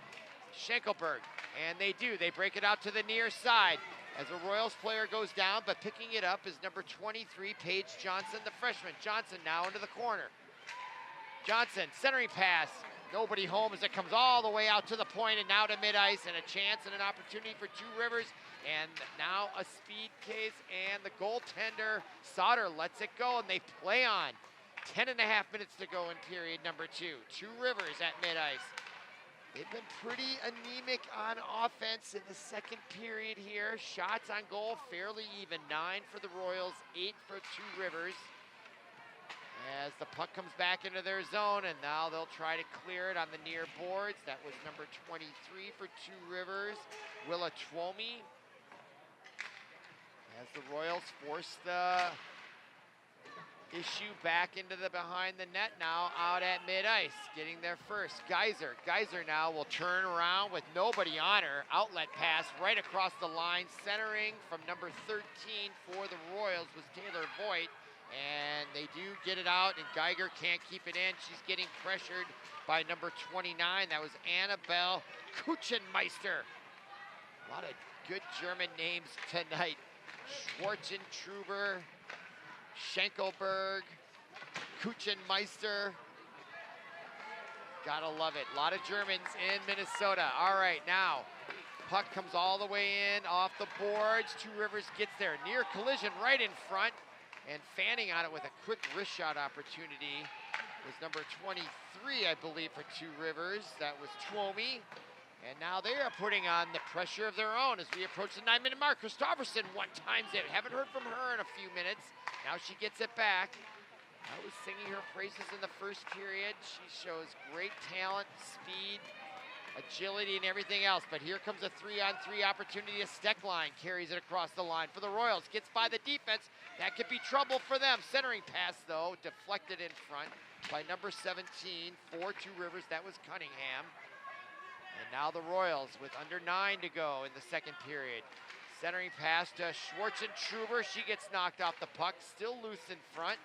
Schenkelberg, and they do. They break it out to the near side as a Royals player goes down, but picking it up is number 23, Paige Johnson, the freshman. Johnson now into the corner. Johnson, centering pass. Nobody home as it comes all the way out to the point and now to mid-ice, and a chance and an opportunity for Two Rivers. And now a speed case, and the goaltender, Sauter, lets it go, and they play on. 10.5 minutes to go in period number 2. Two Rivers at mid-ice. They've been pretty anemic on offense in the second period here. Shots on goal, fairly even. 9 for the Royals, 8 for Two Rivers. As the puck comes back into their zone, and now they'll try to clear it on the near boards. That was number 23 for Two Rivers, Willa Twomey. As the Royals force the issue back into the behind the net, now out at mid-ice, getting there first. Geyser now will turn around with nobody on her. Outlet pass right across the line, centering from number 13 for the Royals was Taylor Voigt. And they do get it out, and Geiger can't keep it in. She's getting pressured by number 29. That was Annabelle Kuchenmeister. A lot of good German names tonight. Schwarzentruber, Schenkelberg, Kuchenmeister. Gotta love it. A lot of Germans in Minnesota. All right, now puck comes all the way in off the boards. Two Rivers gets there. Near collision right in front. And fanning on it with a quick wrist shot opportunity was number 23, I believe, for Two Rivers. That was Twomey. And now they are putting on the pressure of their own as we approach the 9-minute mark. Christopherson one-times it. Haven't heard from her in a few minutes. Now she gets it back. I was singing her praises in the first period. She shows great talent, speed, agility, and everything else. But here comes a 3-on-3 opportunity. A Steckline carries it across the line for the Royals. Gets by the defense. That could be trouble for them. Centering pass, though, deflected in front by number 17 for Two Rivers. That was Cunningham. And now the Royals with under 9 to go in the second period. Centering pass to Schwarzentruber. She gets knocked off the puck. Still loose in front.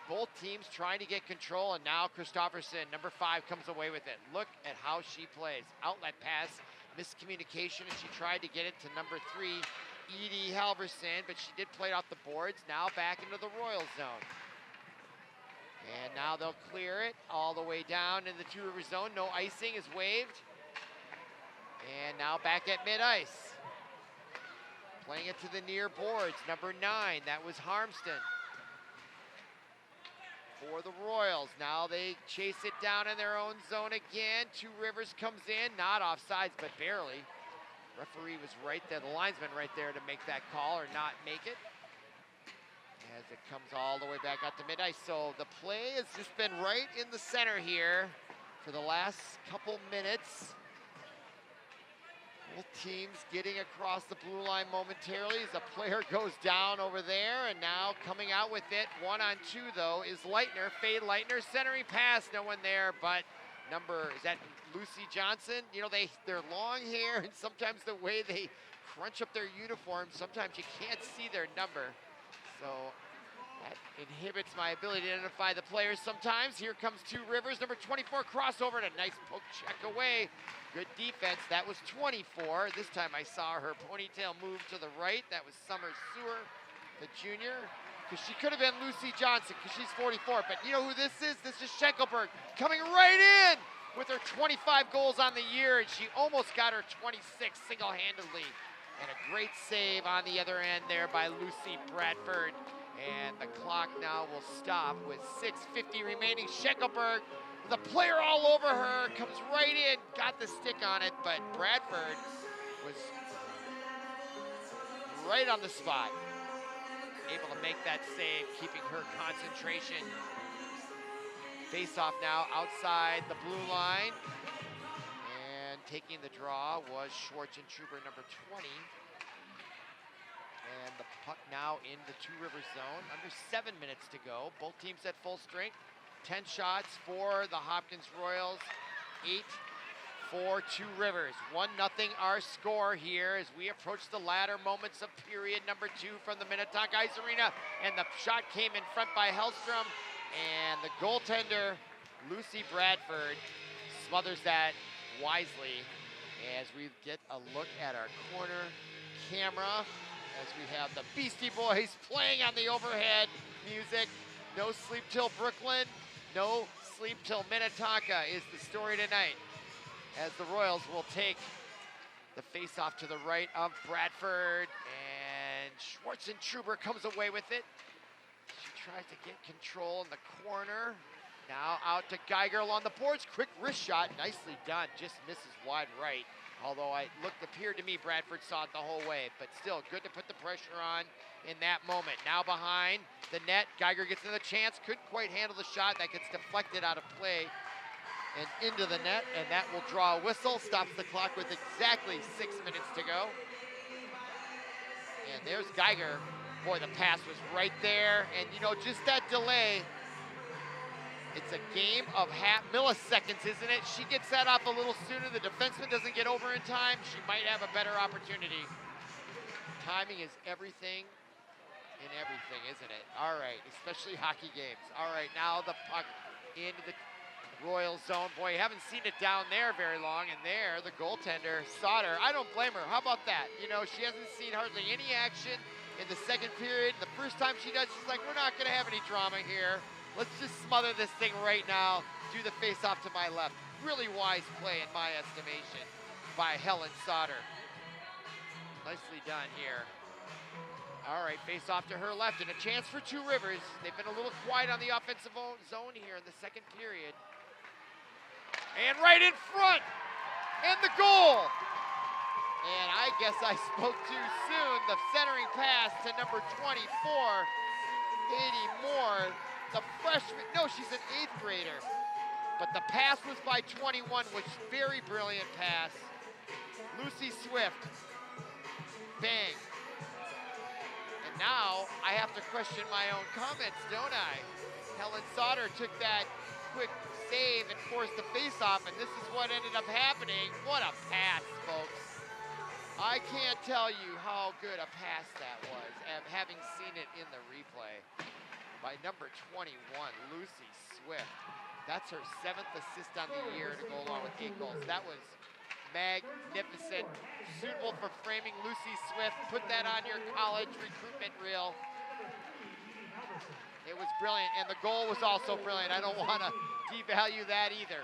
Both teams trying to get control, and now Christopherson, number 5, comes away with it. Look at how she plays. Outlet pass, miscommunication, and she tried to get it to number 3, Edie Halverson, but she did play it off the boards. Now back into the Royals zone. And now they'll clear it all the way down in the Two Rivers zone. No icing is waved. And now back at mid-ice. Playing it to the near boards, number 9, that was Harmston. For the Royals, now they chase it down in their own zone again. Two Rivers comes in, not offsides, but barely. Referee was right there, the linesman right there to make that call or not make it. As it comes all the way back out to mid-ice. So the play has just been right in the center here for the last couple minutes. Both teams getting across the blue line momentarily as the player goes down over there, and now coming out with it, 1-on-2 though, is Leitner. Faye Leitner centering pass, no one there, but is that Lucy Johnson? You know, they're long hair, and sometimes the way they crunch up their uniforms, sometimes you can't see their number. So That inhibits my ability to identify the players sometimes. Here comes Two Rivers, number 24 crossover, and a nice poke check away. Good defense. That was 24. This time I saw her ponytail move to the right. That was Summer Sewer, the junior. Because she could have been Lucy Johnson, because she's 44. But you know who this is? This is Schenkelberg coming right in with her 25 goals on the year, and she almost got her 26 single-handedly. And a great save on the other end there by Lucy Bradford. And the clock now will stop with 6:50 remaining. Schenkelberg, the player all over her, comes right in, got the stick on it, but Bradford was right on the spot. Able to make that save, keeping her concentration. Face off now outside the blue line. And taking the draw was Schwarzentroober, number 20. And the puck now in the Two Rivers zone. Under 7 minutes to go. Both teams at full strength. 10 shots for the Hopkins Royals. 8 for Two Rivers. 1-0 our score here as we approach the latter moments of period number 2 from the Minnetonka Ice Arena. And the shot came in front by Hellstrom. And the goaltender, Lucy Bradford, smothers that wisely as we get a look at our corner camera as we have the Beastie Boys playing on the overhead music. No sleep till Brooklyn, no sleep till Minnetonka is the story tonight, as the Royals will take the face-off to the right of Bradford, and Schwarzentroober comes away with it. She tries to get control in the corner. Now out to Geiger along the boards. Quick wrist shot, nicely done. Just misses wide right. Although appeared to me Bradford saw it the whole way, but still good to put the pressure on in that moment. Now behind the net, Geiger gets another chance. Couldn't quite handle the shot. That gets deflected out of play and into the net, and that will draw a whistle. Stops the clock with exactly 6 minutes to go. And there's Geiger. Boy, the pass was right there, and you know, just that delay. It's a game of milliseconds, isn't it? She gets that off a little sooner. The defenseman doesn't get over in time. She might have a better opportunity. Timing is everything in everything, isn't it? All right, especially hockey games. All right, now the puck into the Royal zone. Boy, you haven't seen it down there very long. And there, the goaltender, Sauter. I don't blame her. How about that? You know, she hasn't seen hardly any action in the second period. The first time she does, she's like, we're not going to have any drama here. Let's just smother this thing right now. Do the face-off to my left. Really wise play in my estimation by Helen Sauter. Nicely done here. All right, face-off to her left and a chance for Two Rivers. They've been a little quiet on the offensive zone here in the second period. And right in front, and the goal. And I guess I spoke too soon. The centering pass to number 24, Katie Moore. The freshman, no, she's an 8th grader. But the pass was by 21, which very brilliant pass. Lucy Swift, bang. And now I have to question my own comments, don't I? Helen Sauter took that quick save and forced the face-off, and this is what ended up happening. What a pass, folks. I can't tell you how good a pass that was, having seen it in the replay. By number 21, Lucy Swift. That's her 7th assist on the year to go along with 8 goals. That was magnificent. Suitable for framing Lucy Swift. Put that on your college recruitment reel. It was brilliant, and the goal was also brilliant. I don't want to devalue that either.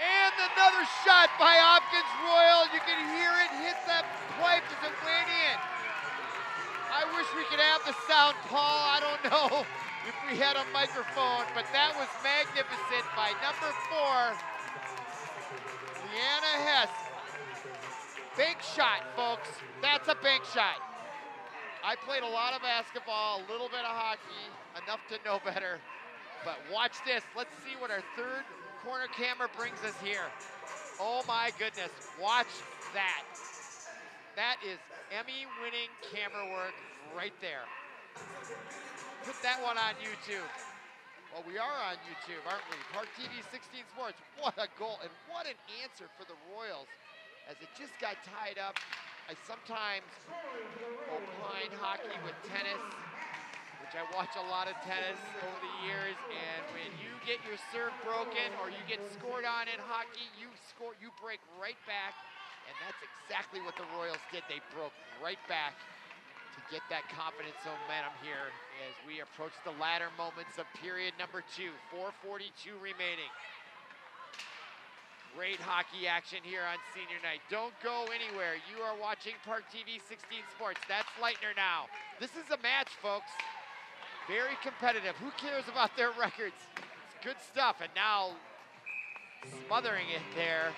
And another shot by Hopkins Royal. You can hear it hit that pipe as it went in. I wish we could have the sound, Paul. I don't know if we had a microphone, but that was magnificent by number 4, Leanna Hess. Bank shot, folks. That's a bank shot. I played a lot of basketball, a little bit of hockey, enough to know better. But watch this. Let's see what our third corner camera brings us here. Oh my goodness, watch that. That is Emmy-winning camera work right there. Put that one on YouTube. Well, we are on YouTube, aren't we? ParkTV 16 Sports. What a goal, and what an answer for the Royals as it just got tied up. I sometimes opine hockey with tennis. I watch a lot of tennis over the years, and when you get your serve broken or you get scored on in hockey, you break right back, and that's exactly what the Royals did. They broke right back to get that confidence momentum here as we approach the latter moments of period number 2, 4:42 remaining. Great hockey action here on senior night. Don't go anywhere. You are watching ParkTV 16 Sports. That's Leitner now. This is a match, folks. Very competitive. Who cares about their records? It's good stuff. And now smothering it there.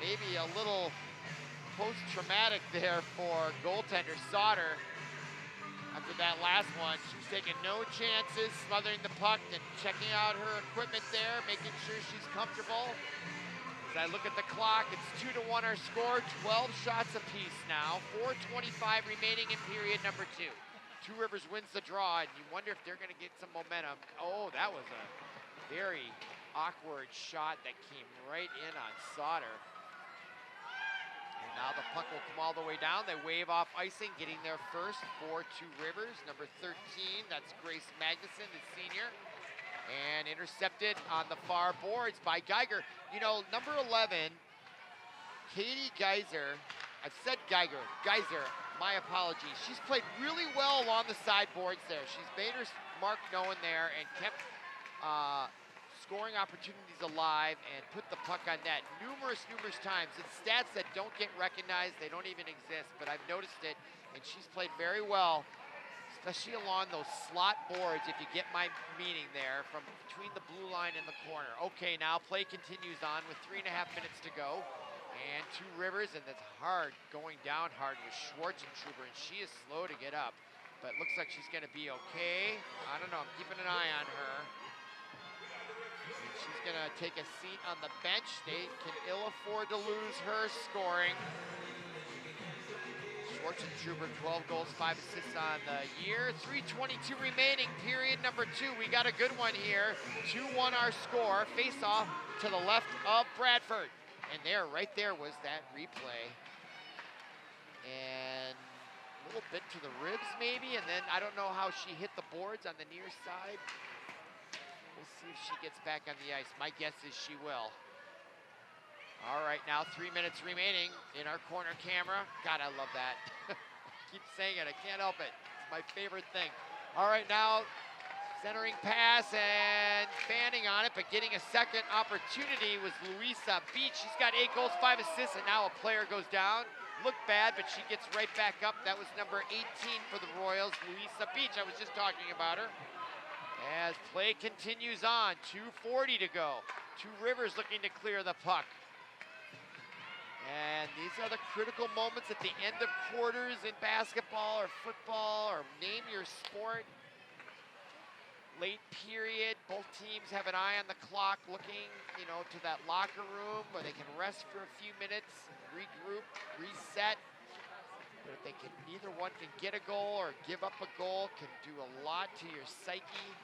Maybe a little post-traumatic there for goaltender Sauter. After that last one, she's taking no chances, smothering the puck and checking out her equipment there, making sure she's comfortable. As I look at the clock, it's 2-1 our score, 12 shots apiece now, 4:25 remaining in period number 2. Two Rivers wins the draw, and you wonder if they're gonna get some momentum. Oh, that was a very awkward shot that came right in on Sauter. And now the puck will come all the way down. They wave off icing, getting their first for Two Rivers. Number 13, that's Grace Magnuson, the senior. And intercepted on the far boards by Geiger. You know, number 11, Katie Geiser. I've said Geiger, my apologies. She's played really well along the sideboards there. She's made her mark known there and kept scoring opportunities alive and put the puck on net numerous times. It's stats that don't get recognized, they don't even exist, but I've noticed it, and she's played very well, especially along those slot boards, if you get my meaning there, from between the blue line and the corner. Okay, now play continues on with 3.5 minutes to go. And Two Rivers, and that's hard, going down hard with Schwartzentruber, and she is slow to get up, but looks like she's gonna be okay. I don't know, I'm keeping an eye on her. And she's gonna take a seat on the bench. They can ill afford to lose her scoring. Schwartzentruber, 12 goals, 5 assists on the year. 3:22 remaining, period number 2. We got a good one here. 2-1 our score. Face off to the left of Bradford. And there, right there was that replay. And a little bit to the ribs maybe, and then I don't know how she hit the boards on the near side. We'll see if she gets back on the ice. My guess is she will. All right, now 3 minutes remaining in our corner camera. God, I love that. Keep saying it, I can't help it. It's my favorite thing. All right, now centering pass and fanning on it, but getting a second opportunity was Louisa Beach. She's got 8 goals, 5 assists, and now a player goes down. Looked bad, but she gets right back up. That was number 18 for the Royals, Louisa Beach. I was just talking about her. As play continues on, 2:40 to go. Two Rivers looking to clear the puck. And these are the critical moments at the end of quarters in basketball or football or name your sport. Late period, both teams have an eye on the clock looking, you know, to that locker room where they can rest for a few minutes, regroup, reset. But if they can, neither one can get a goal or give up a goal, can do a lot to your psyche.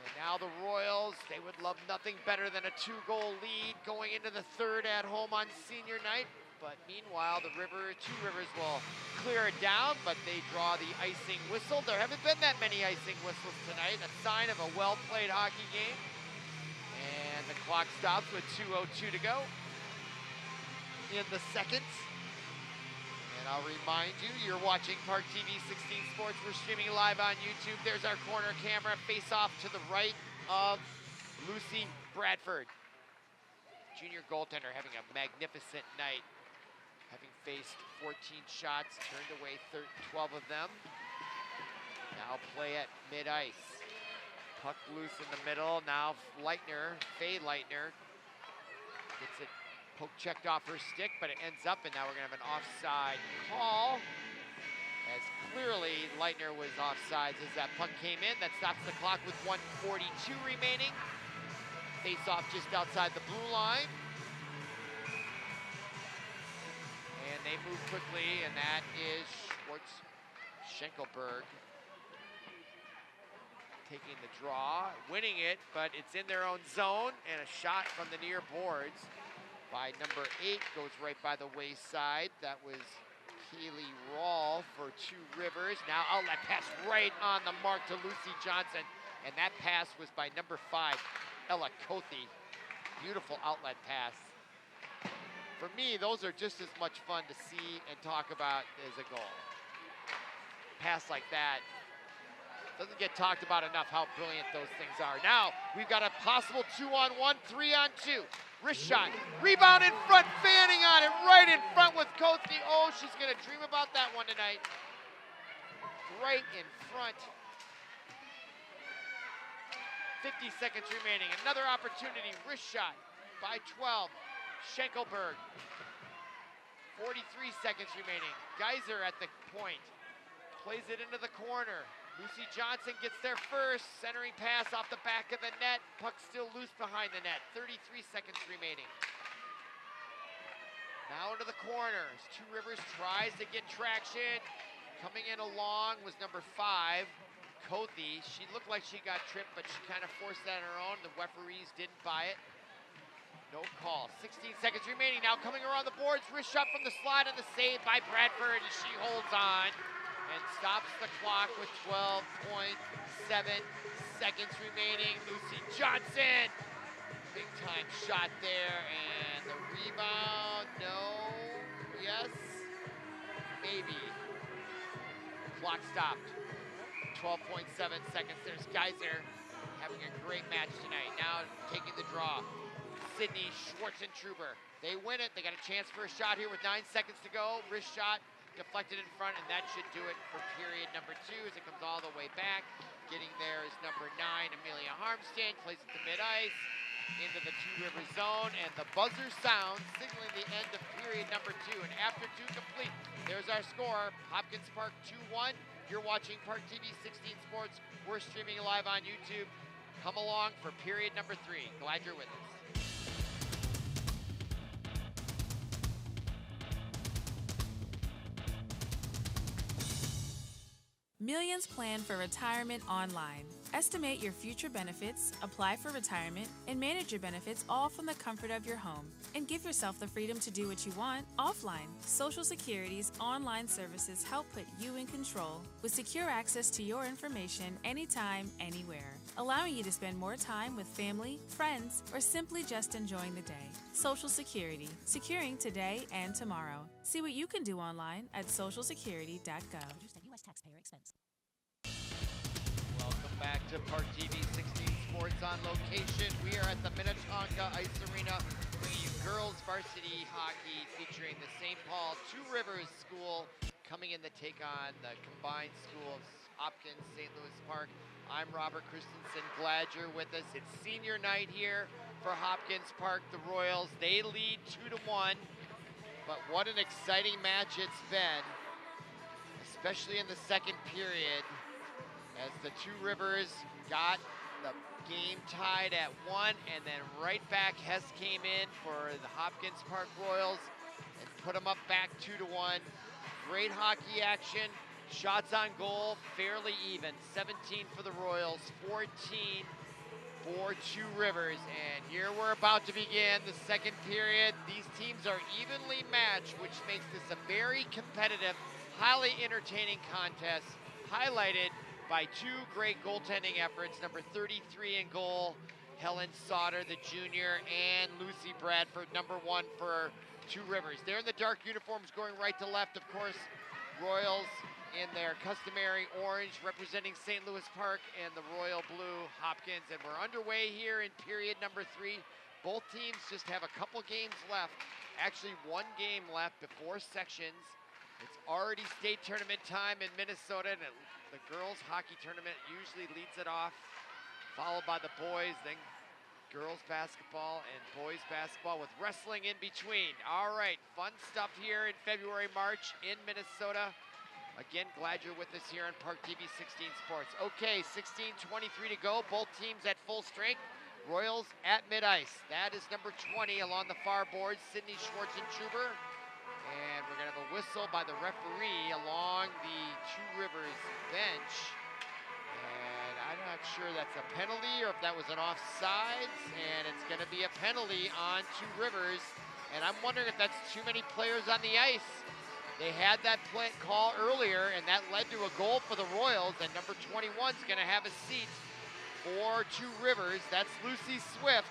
And now the Royals, they would love nothing better than a 2-goal lead going into the third at home on senior night. But meanwhile, Two Rivers will clear it down, but they draw the icing whistle. There haven't been that many icing whistles tonight, a sign of a well-played hockey game. And the clock stops with 2:02 to go in the second. And I'll remind you, you're watching ParkTV 16 Sports. We're streaming live on YouTube. There's our corner camera, face off to the right of Lucy Bradford. Junior goaltender having a magnificent night, having faced 14 shots, turned away 12 of them. Now play at mid-ice. Puck loose in the middle. Now Faye Leitner gets it poke checked off her stick, but it ends up, and now we're gonna have an offside call. As clearly Leitner was offsides as that puck came in. That stops the clock with 1:42 remaining. Face off just outside the blue line. And they move quickly, and that is Schenkelberg taking the draw, winning it, but it's in their own zone, and a shot from the near boards by number 8 goes right by the wayside. That was Kaylee Rawl for Two Rivers. Now outlet pass right on the mark to Lucy Johnson. And that pass was by number 5, Ella Kothi. Beautiful outlet pass. For me, those are just as much fun to see and talk about as a goal. Pass like that doesn't get talked about enough how brilliant those things are. Now, we've got a possible 2-on-1, 3-on-2. Wrist shot, rebound in front, fanning on it, right in front with Kothi. Oh, she's gonna dream about that one tonight. Right in front. 50 seconds remaining, another opportunity, wrist shot by 12, Schenkelberg. 43 seconds remaining, Geyser at the point, plays it into the corner. Lucy Johnson gets there first, centering pass off the back of the net. Puck still loose behind the net, 33 seconds remaining. Now into the corners, Two Rivers tries to get traction. Coming in along was number 5, Kothi. She looked like she got tripped, but she kind of forced that on her own. The referees didn't buy it. No call, 16 seconds remaining. Now coming around the boards, wrist shot from the slide and the save by Bradford, and she holds on and stops the clock with 12.7 seconds remaining. Lucy Johnson, big time shot there, and the rebound, no, yes, maybe. Clock stopped, 12.7 seconds. There's Geyser having a great match tonight. Now taking the draw, Sydney Schwartzentruber. They win it, they got a chance for a shot here with 9 seconds to go. Wrist shot, deflected in front, and that should do it for period number 2 as it comes all the way back. Getting there is number 9, Amelia Harmstead, plays it to mid-ice, into the Two Rivers zone, and the buzzer sounds, signaling the end of period number 2. And after 2 complete, there's our score, Hopkins Park 2-1. You're watching ParkTV 16 Sports. We're streaming live on YouTube. Come along for period number 3. Glad you're with us. Millions plan for retirement online. Estimate your future benefits, apply for retirement, and manage your benefits all from the comfort of your home. And give yourself the freedom to do what you want offline. Social Security's online services help put you in control with secure access to your information anytime, anywhere, allowing you to spend more time with family, friends, or simply just enjoying the day. Social Security, securing today and tomorrow. See what you can do online at socialsecurity.gov. U.S. taxpayer expense. Welcome back to ParkTV 16 Sports on location. We are at the Minnetonka Ice Arena, bringing you girls varsity hockey featuring the St. Paul Two Rivers School coming in to take on the combined school of Hopkins, St. Louis Park. I'm Robert Christensen, glad you're with us. It's senior night here for Hopkins Park. The Royals, they lead 2-1, but what an exciting match it's been, especially in the second period, as the Two Rivers got the game tied at 1, and then right back Hess came in for the Hopkins Park Royals and put them up back 2-1. Great hockey action, shots on goal, fairly even. 17 for the Royals, 14 for Two Rivers, and here we're about to begin the second period. These teams are evenly matched, which makes this a very competitive, highly entertaining contest, highlighted by 2 great goaltending efforts. Number 33 in goal, Helen Sauter, the junior, and Lucy Bradford, number 1 for Two Rivers. They're in the dark uniforms going right to left, of course. Royals in their customary orange representing St. Louis Park, and the royal blue Hopkins. And we're underway here in period number 3. Both teams just have a couple games left, actually 1 game left before sections. It's already state tournament time in Minnesota, and the girls hockey tournament usually leads it off, followed by the boys, then girls basketball and boys basketball with wrestling in between. All right, fun stuff here in February, March in Minnesota. Again, glad you're with us here on ParkTV 16 Sports. Okay, 16:23 to go, both teams at full strength. Royals at mid-ice. That is number 20 along the far boards, Sydney Schwartzentruber. And we're gonna have a whistle by the referee along the Two Rivers bench. And I'm not sure that's a penalty or if that was an offsides, and it's gonna be a penalty on Two Rivers. And I'm wondering if that's too many players on the ice. They had that play call earlier, and that led to a goal for the Royals, and number 21 is going to have a seat for Two Rivers. That's Lucy Swift.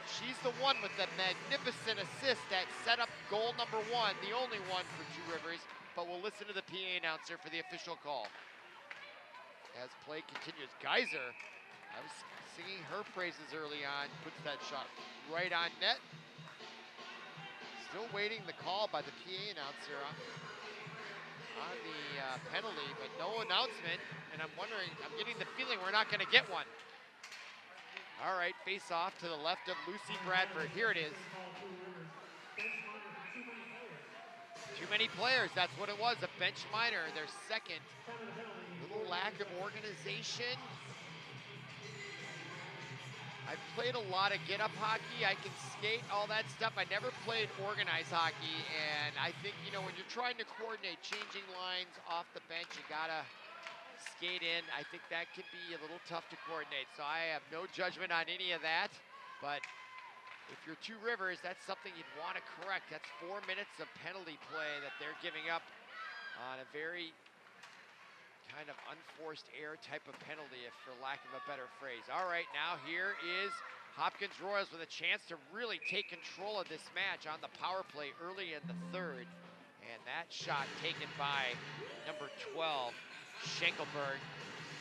She's the one with the magnificent assist that set up goal number 1, the only one for Two Rivers, but we'll listen to the PA announcer for the official call. As play continues, Geyser, I was singing her praises early on, puts that shot right on net. Still waiting the call by the PA announcer on the penalty, but no announcement, and I'm wondering, I'm getting the feeling we're not gonna get one. All right, face off to the left of Lucy Bradford. Here it is. Too many players, that's what it was, a bench minor, their second. Little lack of organization. I've played a lot of get-up hockey. I can skate, all that stuff. I never played organized hockey, and I think, you know, when you're trying to coordinate changing lines off the bench, you gotta skate in. I think that can be a little tough to coordinate, so I have no judgment on any of that, but if you're Two Rivers, that's something you'd want to correct. That's 4 minutes of penalty play that they're giving up on a very kind of unforced error type of penalty, if for lack of a better phrase. All right, now here is Hopkins Royals with a chance to really take control of this match on the power play early in the third. And that shot taken by number 12, Schenkelberg,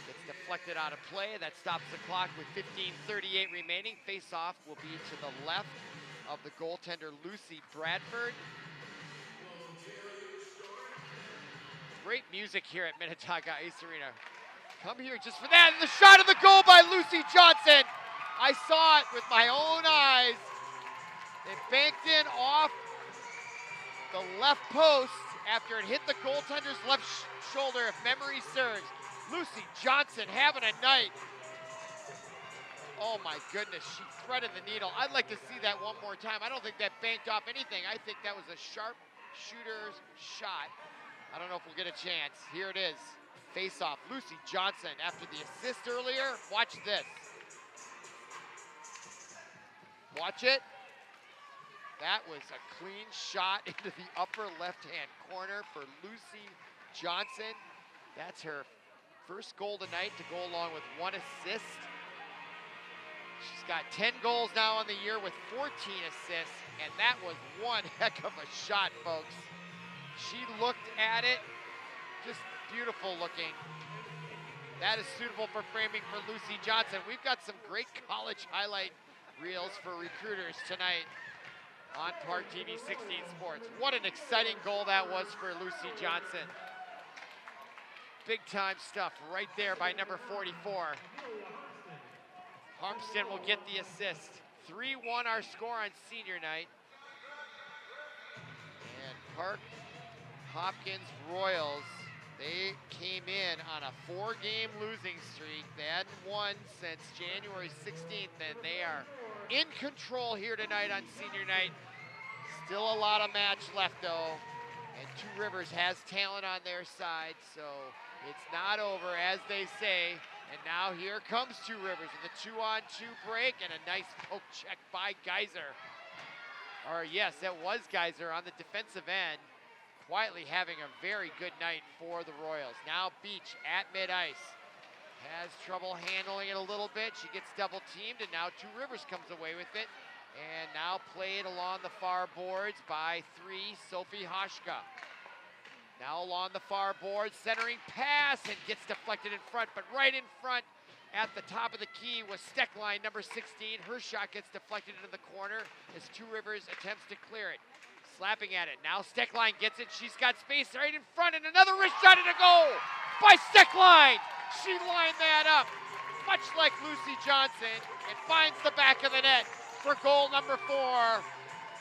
gets deflected out of play. That stops the clock with 15:38 remaining. Face-off will be to the left of the goaltender, Lucy Bradford. Great music here at Minnetonka Ice Arena. Come here just for that. And the shot of the goal by Lucy Johnson. I saw it with my own eyes. It banked in off the left post after it hit the goaltender's left shoulder, if memory serves. Lucy Johnson having a night. Oh my goodness, she threaded the needle. I'd like to see that one more time. I don't think that banked off anything. I think that was a sharp shooter's shot. I don't know if we'll get a chance. Here it is. Face off. Lucy Johnson after the assist earlier. Watch this. Watch it. That was a clean shot into the upper left-hand corner for Lucy Johnson. That's her first goal tonight to go along with 1 assist. She's got 10 goals now on the year with 14 assists, and that was one heck of a shot, folks. She looked at it, just beautiful looking. That is suitable for framing for Lucy Johnson. We've got some great college highlight reels for recruiters tonight on ParkTV 16 Sports. What an exciting goal that was for Lucy Johnson. Big time stuff right there by number 44. Harmston will get the assist. 3-1 our score on senior night. And Park Hopkins Royals, they came in on a 4-game losing streak. They hadn't won since January 16th, and they are in control here tonight on senior night. Still a lot of match left though, and Two Rivers has talent on their side, so it's not over, as they say. And now here comes Two Rivers with a 2-on-2 break and a nice poke check by Geyser. Or yes, that was Geyser on the defensive end, quietly having a very good night for the Royals. Now Beach at mid-ice. Has trouble handling it a little bit. She gets double teamed, and now Two Rivers comes away with it. And now played along the far boards by 3, Sophie Hashka. Now along the far boards, centering pass, and gets deflected in front, but right in front at the top of the key was Steckline, number 16. Her shot gets deflected into the corner as Two Rivers attempts to clear it. Slapping at it, now Steckline gets it, she's got space right in front, and another wrist shot and a goal by Steckline. She lined that up, much like Lucy Johnson, and finds the back of the net for goal number 4.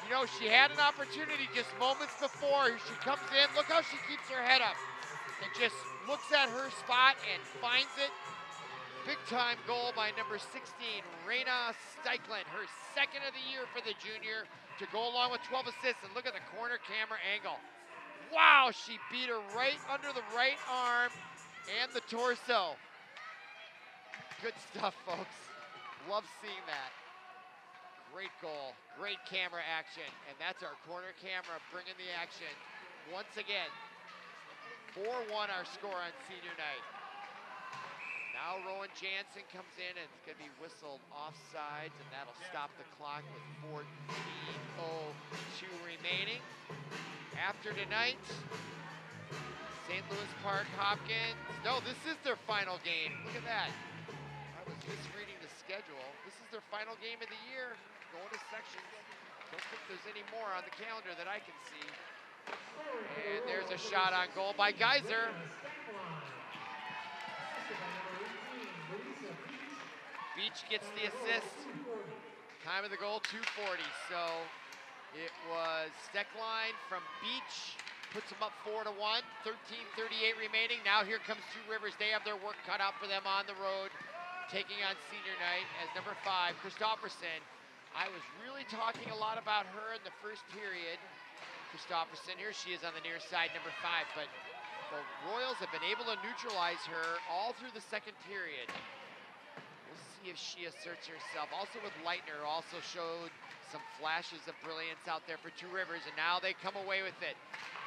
You know, she had an opportunity just moments before. She comes in, look how she keeps her head up and just looks at her spot and finds it. Big time goal by number 16, Raina Steichland, her second of the year for the junior, to go along with 12 assists. And look at the corner camera angle. Wow, she beat her right under the right arm and the torso. Good stuff, folks. Love seeing that. Great goal, great camera action, and that's our corner camera bringing the action once again. 4-1 our score on senior night. Now Rowan Jansen comes in and it's going to be whistled offsides, and that'll stop the clock with 14:02 remaining. After tonight, St. Louis Park Hopkins. No, this is their final game. Look at that. I was misreading the schedule. This is their final game of the year. Going to sections. Don't think there's any more on the calendar that I can see. And there's a shot on goal by Geyser. Beach gets the assist. Time of the goal, 2:40. So it was Steckline from Beach. Puts them up 4-1, 13:38 remaining. Now here comes Two Rivers. They have their work cut out for them on the road, taking on senior night as number 5, Christopherson. I was really talking a lot about her in the first period. Christopherson, here she is on the near side, number 5, but the Royals have been able to neutralize her all through the second period. We'll see if she asserts herself. Also with Leitner, also showed some flashes of brilliance out there for Two Rivers, and now they come away with it.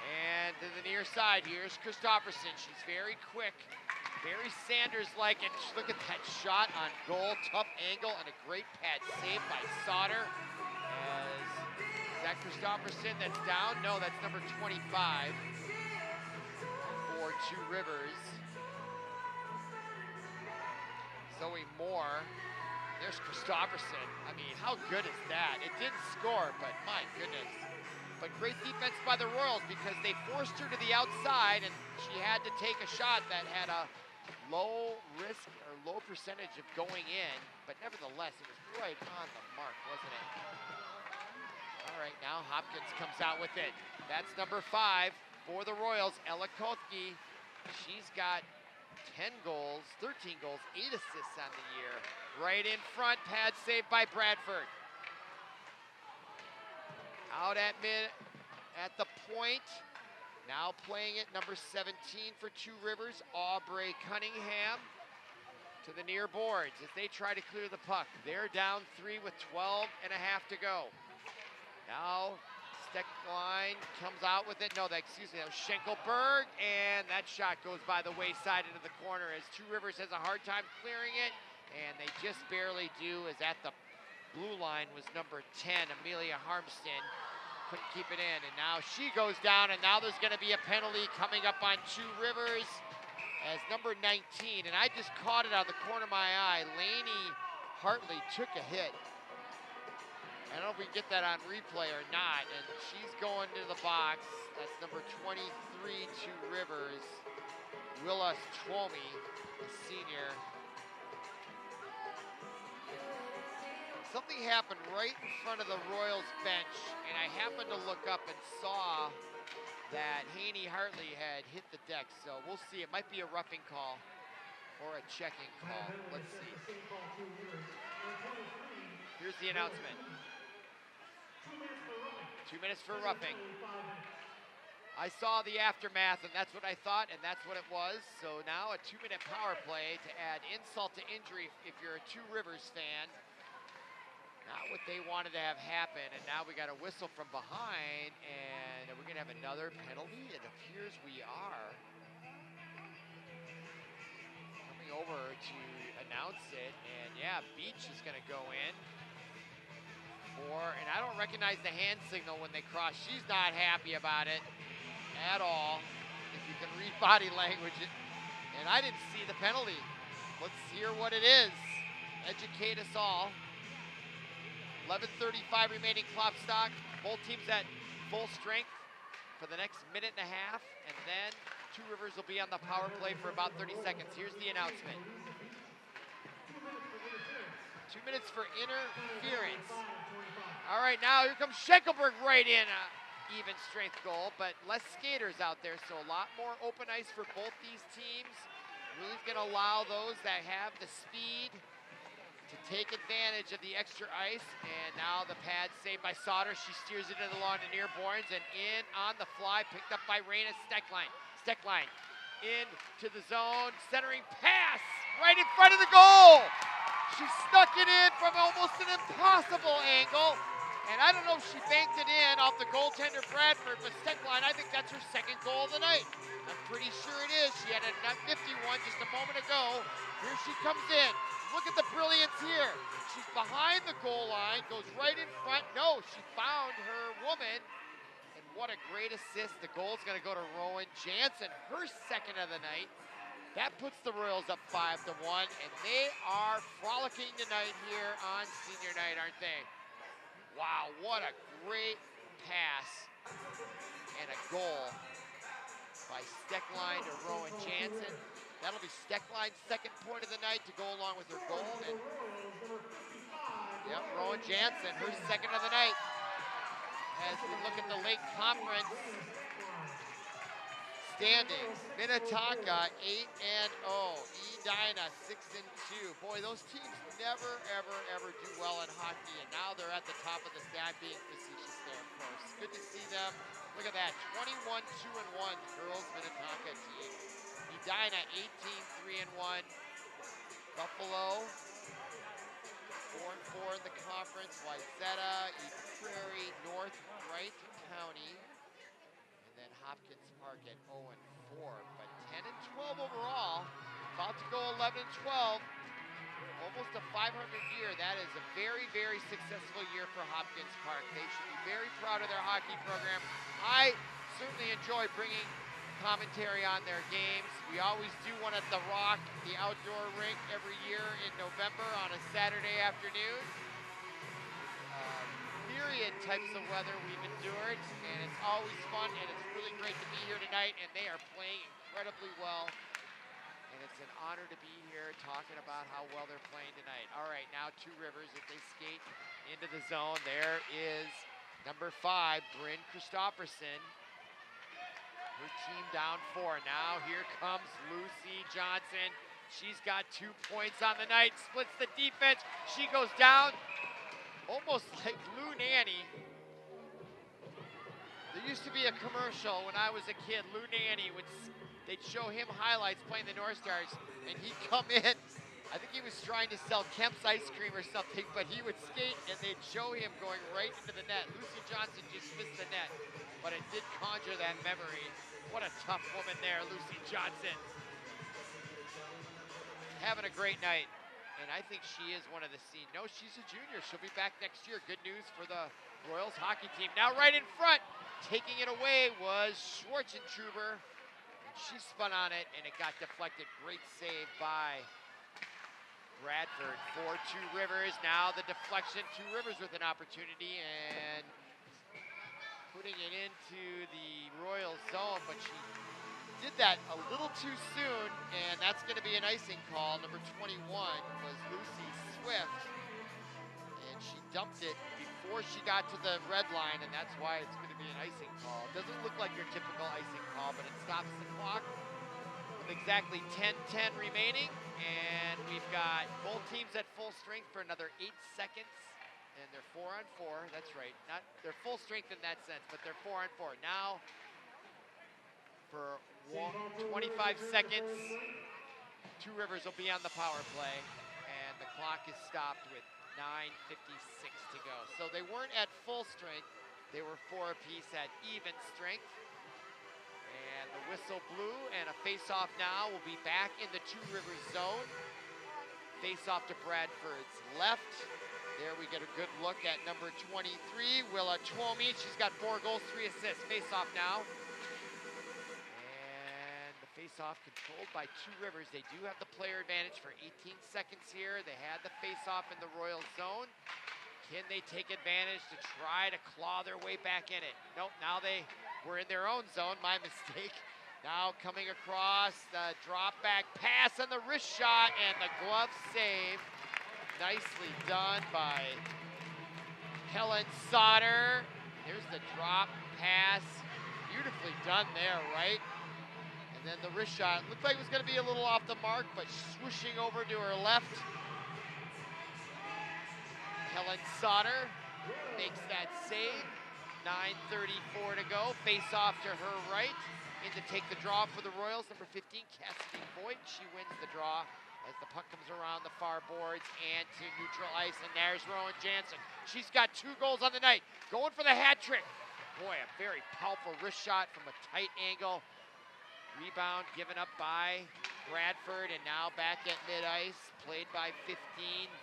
And to the near side, here's Christopherson. She's very quick, very Sanders-like, and look at that shot on goal. Tough angle and a great pad save by Sauter. Is that Christopherson that's down? No, that's number 25 for Two Rivers. Zoe Moore. There's Christopherson. I mean, how good is that? It didn't score, but my goodness. But great defense by the Royals because they forced her to the outside and she had to take a shot that had a low risk or low percentage of going in. But nevertheless, it was right on the mark, wasn't it? All right, now Hopkins comes out with it. That's number 5 for the Royals, Ella Kothke. She's got 10 goals, 13 goals, 8 assists on the year. Right in front, pad saved by Bradford. Out at the point. Now playing it, number 17 for Two Rivers, Aubrey Cunningham. To the near boards as they try to clear the puck. They're down 3 with 12 and a half to go. Now Steckline comes out with it. No, that was Schenkelberg, and that shot goes by the wayside into the corner as Two Rivers has a hard time clearing it, and they just barely do. As at the blue line was number 10, Amelia Harmston. Couldn't keep it in, and now she goes down, and now there's going to be a penalty coming up on Two Rivers as number 19, and I just caught it out of the corner of my eye. Lainey Hartley took a hit. I don't know if we can get that on replay or not, and she's going to the box. That's number 23, Two Rivers, Willa Twomey, the senior. Something happened right in front of the Royals bench, and I happened to look up and saw that Haney Hartley had hit the deck, so we'll see. It might be a roughing call or a checking call. Let's see. Here's the announcement. 2 minutes for roughing. I saw the aftermath, and that's what I thought, and that's what it was. So now a 2-minute power play to add insult to injury if you're a Two Rivers fan. Not what they wanted to have happen, and now we got a whistle from behind, and are we gonna have another penalty? It appears we are. Coming over to announce it, and yeah, Beach is gonna go in. And I don't recognize the hand signal when they cross. She's not happy about it at all, if you can read body language. And I didn't see the penalty. Let's hear what it is. Educate us all. 11:35 remaining clock stock. Both teams at full strength for the next minute and a half, and then Two Rivers will be on the power play for about 30 seconds. Here's the announcement. 2 minutes for interference. All right, now here comes Schenkelberg right in. Even strength goal, but less skaters out there, so a lot more open ice for both these teams. Really going to allow those that have the speed to take advantage of the extra ice. And now the pad saved by Sauter. She steers it along to near boards and in on the fly, picked up by Raina Steckline. Steckline into the zone, centering pass right in front of the goal. She snuck it in from almost an impossible angle. And I don't know if she banked it in off the goaltender Bradford, but Steckline, I think that's her second goal of the night. I'm pretty sure it is. She had a nifty one just a moment ago. Here she comes in. Look at the brilliance here. She's behind the goal line, goes right in front. No, she found her woman. And what a great assist. The goal's going to go to Rowan Jansen, her second of the night. That puts the Royals up 5-1, and they are frolicking tonight here on senior night, aren't they? Wow, what a great pass and a goal by Steckline to Rowan Jansen. That'll be Steckline's second point of the night to go along with her goal. And yep, Rowan Jansen, her second of the night. As we look at the Lake Conference standings, Minnetonka 8-0, Edina 6-2. Boy, those teams never, ever do well in hockey, and now they're at the top of the stand, being facetious there, of course. Good to see them. Look at that, 21-2-1 girls Minnetonka team. Edina 18-3-1. Buffalo 4-4 in the conference. Wayzata, Eden Prairie, North Wright County. Then Hopkins Park at 0-4, but 10-12 overall. About to go 11-12. Almost a 500 year. That is a very, very successful year for Hopkins Park. They should be very proud of their hockey program. I certainly enjoy bringing commentary on their games. We always do one at the Rock, the outdoor rink, every year in November on a Saturday afternoon. Myriad types of weather we've endured, and it's always fun, and it's really great to be here tonight, and they are playing incredibly well, and it's an honor to be here talking about how well they're playing tonight. All right, now Two Rivers, if they skate into the zone, there is number 5, Bryn Christofferson. Her team down 4. Now here comes Lucy Johnson. She's got 2 points on the night, splits the defense. She goes down. Almost like Lou Nanny. There used to be a commercial when I was a kid. Lou Nanny they'd show him highlights playing the North Stars, and he'd come in. I think he was trying to sell Kemp's ice cream or something, but he would skate and they'd show him going right into the net. Lucy Johnson just missed the net, but it did conjure that memory. What a tough woman there, Lucy Johnson. Having a great night. And I think she is one of the seniors. No, she's a junior. She'll be back next year. Good news for the Royals hockey team. Now right in front, taking it away was Schwartzentruber. She spun on it, and it got deflected. Great save by Bradford for Two Rivers. Now the deflection. Two Rivers with an opportunity, and putting it into the Royals zone, but she did that a little too soon, and that's going to be an icing call. Number 21 was Lucy Swift, and she dumped it before she got to the red line, and that's why it's going to be an icing call. It doesn't look like your typical icing call, but it stops the clock with exactly 10:10 remaining, and we've got both teams at full strength for another 8 seconds, and they're 4-on-4. That's right, not they're full strength in that sense, but they're 4-on-4 now. For 25 seconds, Two Rivers will be on the power play, and the clock is stopped with 9:56 to go. So they weren't at full strength. They were 4 apiece at even strength. And the whistle blew, and a face-off now will be back in the Two Rivers zone. Face-off to Bradford's left. There we get a good look at number 23, Willa Twomey. She's got 4 goals, 3 assists. Face-off now. Face-off controlled by Two Rivers. They do have the player advantage for 18 seconds here. They had the face-off in the Royal zone. Can they take advantage to try to claw their way back in it? Nope, now they were in their own zone, my mistake. Now coming across, the drop back pass and the wrist shot and the glove save. Nicely done by Helen Sauter. Here's the drop pass. Beautifully done there, right? And then the wrist shot looked like it was going to be a little off the mark, but swooshing over to her left. Helen Sauter makes that save. 9:34 to go. Face off to her right. In to take the draw for the Royals. Number 15, Cassidy Voigt. She wins the draw as the puck comes around the far boards and to neutral ice, and there's Rowan Jansen. She's got 2 goals on the night, going for the hat trick. Boy, a very powerful wrist shot from a tight angle. Rebound given up by Bradford, and now back at mid-ice, played by 15,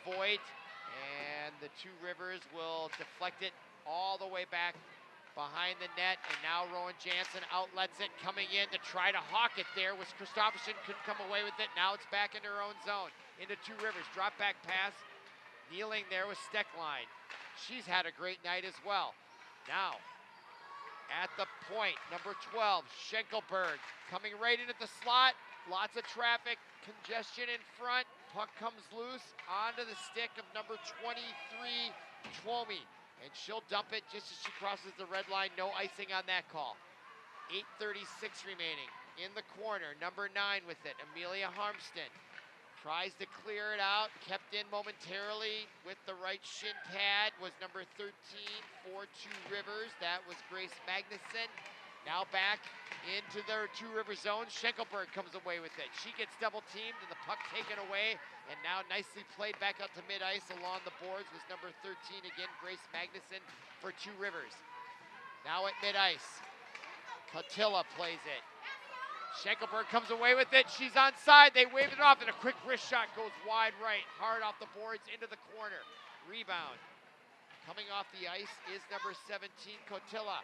Voigt, and the Two Rivers will deflect it all the way back behind the net, and now Rowan Jansen outlets it, coming in to try to hawk it there, was Christopherson, couldn't come away with it. Now it's back into her own zone, into Two Rivers, drop back pass, kneeling there with Steckline. She's had a great night as well. Now, at the point, number 12, Schenkelberg, coming right into the slot, lots of traffic, congestion in front, puck comes loose, onto the stick of number 23, Twomey. And she'll dump it just as she crosses the red line. No icing on that call. 8:36 remaining. In the corner, number 9 with it, Amelia Harmston. Tries to clear it out, kept in momentarily with the right shin pad, was number 13 for Two Rivers. That was Grace Magnuson. Now back into their Two Rivers zone. Schenkelberg comes away with it. She gets double teamed and the puck taken away. And now nicely played back out to mid-ice along the boards was number 13 again, Grace Magnuson for Two Rivers. Now at mid-ice, Cotilla plays it. Schenkelberg comes away with it. She's onside. They wave it off, and a quick wrist shot goes wide right, hard off the boards into the corner. Rebound. Coming off the ice is number 17, Cotilla.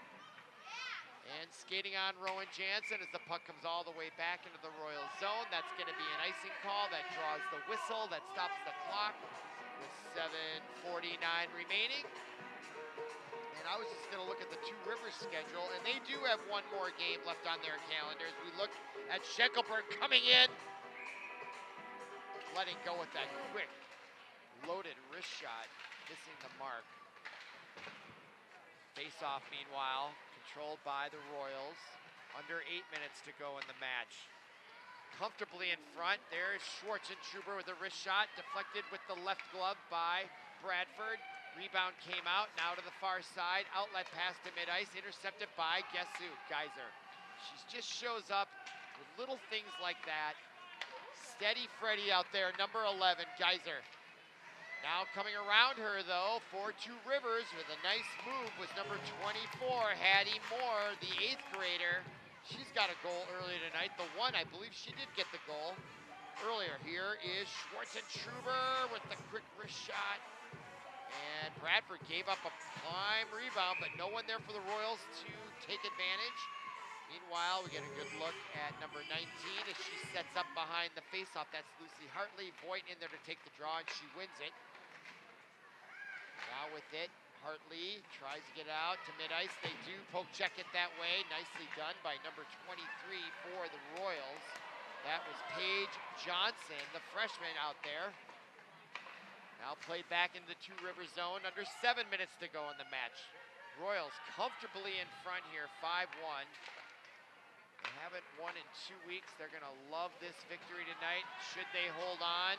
And skating on Rowan Jansen as the puck comes all the way back into the Royals zone. That's going to be an icing call that draws the whistle, that stops the clock with 7:49 remaining. And I was just going to look at the Two Rivers schedule, and they do have one more game left on their calendars. We look at Schenkelberg coming in, letting go with that quick, loaded wrist shot, missing the mark. Face-off, meanwhile, controlled by the Royals. Under 8 minutes to go in the match. Comfortably in front, there's Schwartzentruber with a wrist shot, deflected with the left glove by Bradford. Rebound came out, now to the far side, outlet pass to mid-ice, intercepted by, guess who? Geyser. She just shows up with little things like that. Steady Freddy out there, number 11, Geyser. Now coming around her, though, for Two Rivers with a nice move was number 24, Hattie Moore, the 8th grader. She's got a goal earlier tonight. The one, I believe she did get the goal earlier. Here is Schwartzentruber with the quick wrist shot. And Bradford gave up a prime rebound, but no one there for the Royals to take advantage. Meanwhile, we get a good look at number 19 as she sets up behind the faceoff. That's Lucy Hartley. Voigt in there to take the draw, and she wins it. Now with it, Hartley tries to get out to mid-ice. They do poke check it that way. Nicely done by number 23 for the Royals. That was Paige Johnson, the freshman out there. Now played back into the Two Rivers zone. Under 7 minutes to go in the match. Royals comfortably in front here, 5-1. They haven't won in 2 weeks. They're going to love this victory tonight. Should they hold on?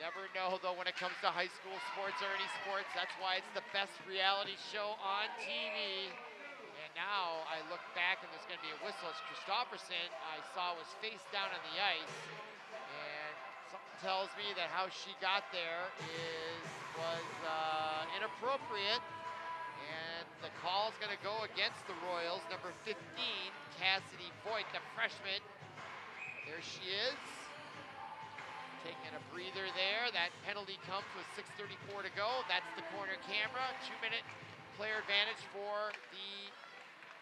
Never know, though, when it comes to high school sports or any sports. That's why it's the best reality show on TV. And now I look back, and there's going to be a whistle. It's Christopherson, I saw, was face down on the ice. And something tells me that how she got there was inappropriate. And the call is going to go against the Royals. Number 15, Cassidy Voigt, the freshman. There she is. Taking a breather there. That penalty comes with 6:34 to go. That's the corner camera. 2-minute player advantage for the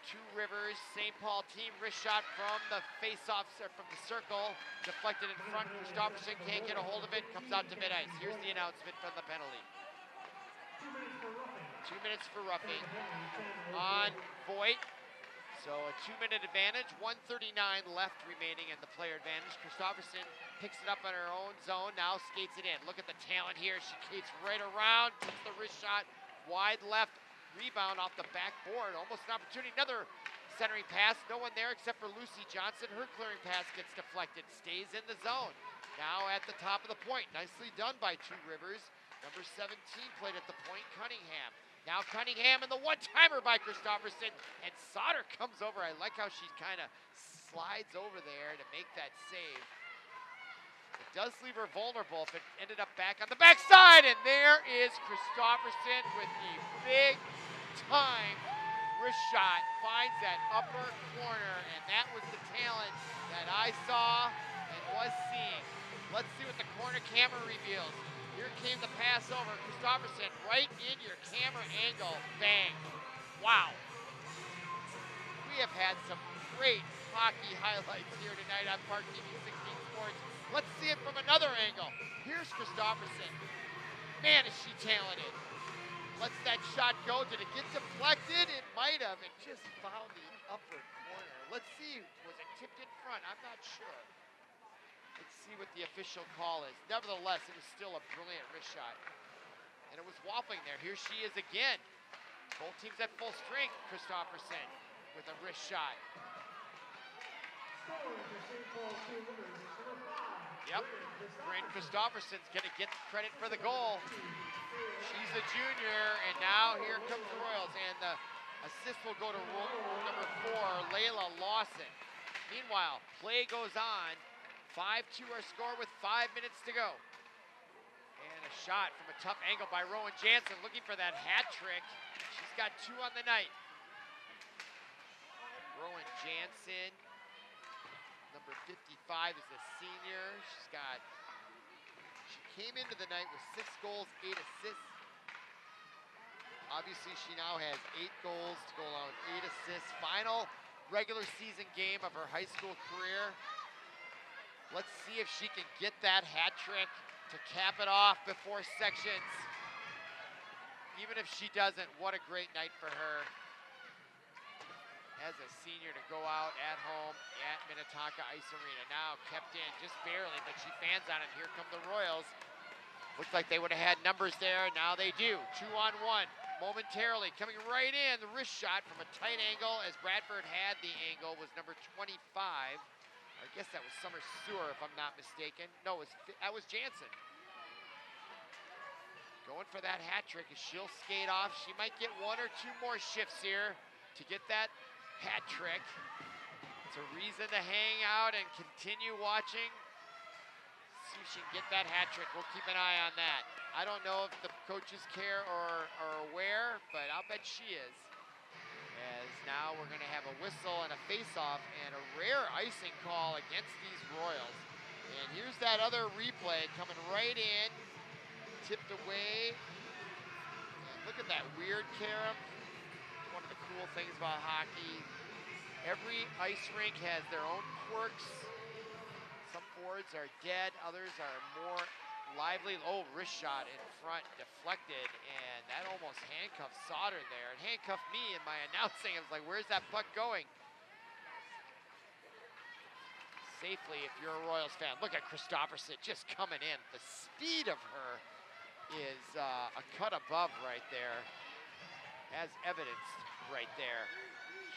Two Rivers St. Paul team. Wrist shot from the face-off, from the circle. Deflected in front. Christopherson can't get a hold of it. Comes out to mid-ice. Here's the announcement from the penalty. 2 minutes for roughing on Voigt. So a 2-minute advantage, 1:39 left remaining in the player advantage. Christopherson picks it up on her own zone, now skates it in. Look at the talent here. She skates right around, puts the wrist shot, wide left, rebound off the backboard. Almost an opportunity, another centering pass. No one there except for Lucy Johnson. Her clearing pass gets deflected, stays in the zone. Now at the top of the point, nicely done by Two Rivers. Number 17 played at the point, Cunningham. Now Cunningham and the one-timer by Christopherson, and Sauter comes over. I like how she kind of slides over there to make that save. It does leave her vulnerable if it ended up back on the backside. And there is Christopherson with the big time wrist shot. Finds that upper corner, and that was the talent that I saw and was seeing. Let's see what the corner camera reveals. Here came the pass over. Christopherson right in your camera angle. Bang. Wow. We have had some great hockey highlights here tonight on ParkTV 16 Sports. Let's see it from another angle. Here's Christopherson. Man, is she talented. Lets that shot go. Did it get deflected? It might have. It just found the upper corner. Let's see. Was it tipped in front? I'm not sure. Let's see what the official call is. Nevertheless, it was still a brilliant wrist shot. And it was waffling there. Here she is again. Both teams at full strength. Christopherson with a wrist shot. Yep. Brayden Christopherson's going to get the credit for the goal. She's a junior, and now here comes the Royals. And the assist will go to number 4, Layla Lawson. Meanwhile, play goes on. 5-2 our score with 5 minutes to go. And a shot from a tough angle by Rowan Jansen, looking for that hat trick. She's got 2 on the night. Rowan Jansen, number 55, is a senior. She came into the night with 6 goals, 8 assists. Obviously, she now has 8 goals to go along with 8 assists. Final regular season game of her high school career. Let's see if she can get that hat trick to cap it off before sections. Even if she doesn't, what a great night for her as a senior to go out at home at Minnetonka Ice Arena. Now kept in just barely, but she fans on it. Here come the Royals. Looked like they would have had numbers there. Now they do. 2-on-1 momentarily. Coming right in, the wrist shot from a tight angle as Bradford had the angle was number 25. I guess that was Summer Sewer, if I'm not mistaken. No, that was Jansen. Going for that hat trick as she'll skate off. She might get 1 or 2 more shifts here to get that hat trick. It's a reason to hang out and continue watching. See if she can get that hat trick. We'll keep an eye on that. I don't know if the coaches care or are aware, but I'll bet she is. As now we're going to have a whistle and a face-off and a rare icing call against these Royals. And here's that other replay coming right in, tipped away. And look at that weird carom. One of the cool things about hockey, every ice rink has their own quirks. Some boards are dead, others are more lively. Oh, wrist shot in front, deflected, and that almost handcuffed Sauter there. It handcuffed me in my announcing. I was like, where's that puck going? Safely if you're a Royals fan. Look at Christopherson just coming in. The speed of her is a cut above right there, as evidenced right there.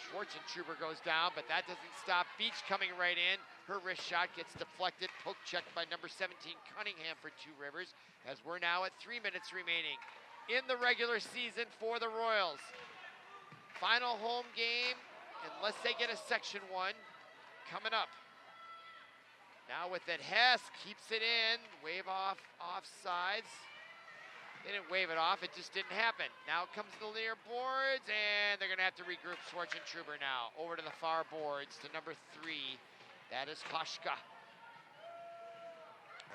Schwartzentruber goes down, but that doesn't stop Beach coming right in. Her wrist shot gets deflected, poke checked by number 17 Cunningham for 2 Rivers, as we're now at 3 minutes remaining in the regular season for the Royals. Final home game, unless they get a Section 1, coming up. Now with it, Hess keeps it in, wave off offsides. They didn't wave it off, it just didn't happen. Now comes the near boards, and they're gonna have to regroup Schwartzentruber now. Over to the far boards to number 3, that is Koshka.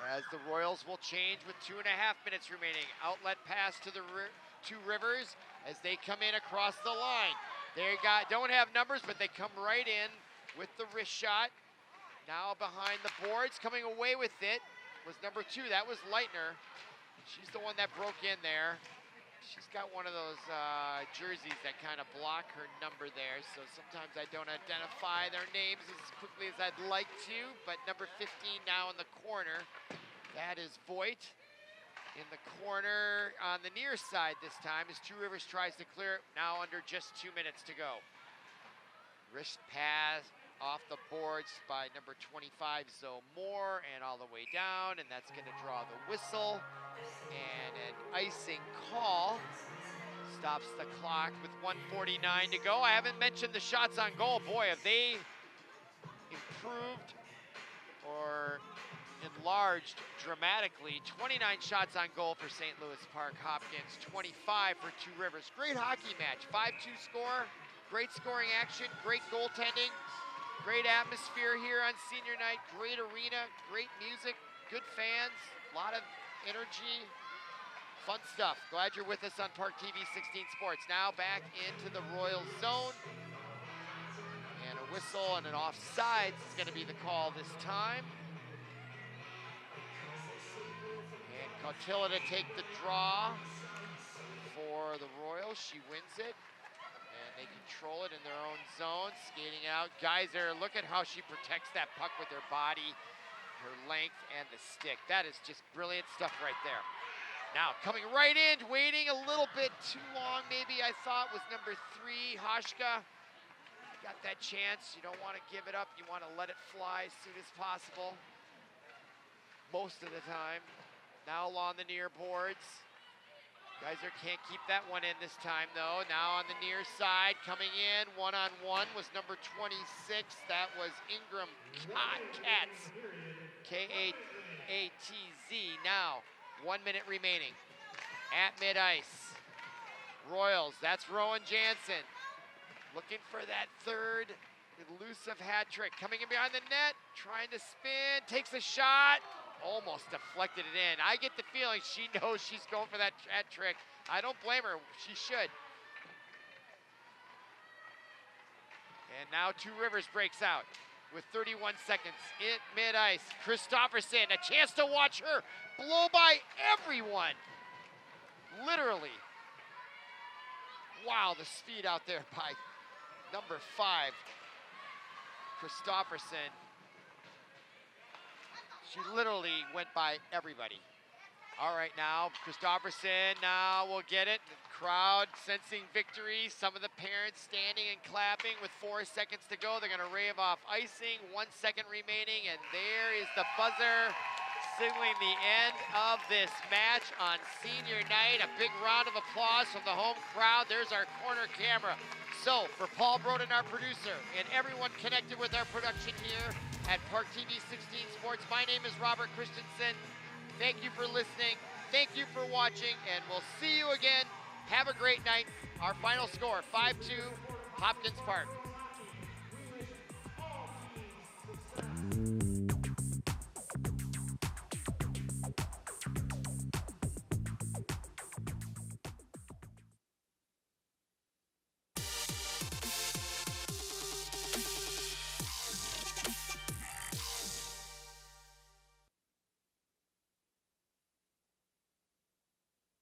As the Royals will change with 2.5 minutes remaining. Outlet pass to the 2 Rivers as they come in across the line. They don't have numbers, but they come right in with the wrist shot. Now behind the boards, coming away with it was number 2, that was Leitner. She's the one that broke in there. She's got one of those jerseys that kind of block her number there, so sometimes I don't identify their names as quickly as I'd like to, but number 15 now in the corner, that is Voigt. In the corner on the near side this time as 2 Rivers tries to clear it, now under just 2 minutes to go. Wrist pass off the boards by number 25, Zoe Moore, and all the way down, and that's gonna draw the whistle. And an icing call stops the clock with 1:49 to go. I haven't mentioned the shots on goal. Boy, have they improved or enlarged dramatically. 29 shots on goal for St. Louis Park Hopkins, 25 for Two Rivers. Great hockey match, 5-2 score, great scoring action, great goaltending, great atmosphere here on senior night, great arena, great music, good fans, a lot of energy, fun stuff. Glad you're with us on ParkTV 16 Sports. Now back into the Royal zone. And a whistle and an offsides is going to be the call this time. And Cotilla to take the draw for the Royals. She wins it. And they control it in their own zone. Skating out. Geyser, look at how she protects that puck with her body, her length, and the stick. That is just brilliant stuff right there. Now coming right in, waiting a little bit too long maybe, I thought, was number 3, Hashka. Got that chance, you don't want to give it up, you want to let it fly as soon as possible. Most of the time. Now along the near boards. Geyser can't keep that one in this time though. Now on the near side, coming in, one-on-one was number 26. That was Ingram Katz. K-A-T-Z. Now, 1 minute remaining. At mid-ice. Royals, that's Rowan Jansen. Looking for that third elusive hat trick. Coming in behind the net, trying to spin, takes a shot, almost deflected it in. I get the feeling she knows she's going for that hat trick. I don't blame her, she should. And now Two Rivers breaks out with 31 seconds in mid-ice. Christopherson, a chance to watch her blow by everyone. Literally. Wow, the speed out there by number 5, Christopherson. She literally went by everybody. All right, now Christopherson now will get it. The crowd sensing victory. Some of the parents standing and clapping with 4 seconds to go. They're gonna rave off icing. 1 second remaining, and there is the buzzer signaling the end of this match on senior night. A big round of applause from the home crowd. There's our corner camera. So, for Paul Broden, our producer, and everyone connected with our production here at ParkTV 16 Sports, my name is Robert Christensen. Thank you for listening. Thank you for watching, and we'll see you again. Have a great night. Our final score, 5-2, Hopkins Park.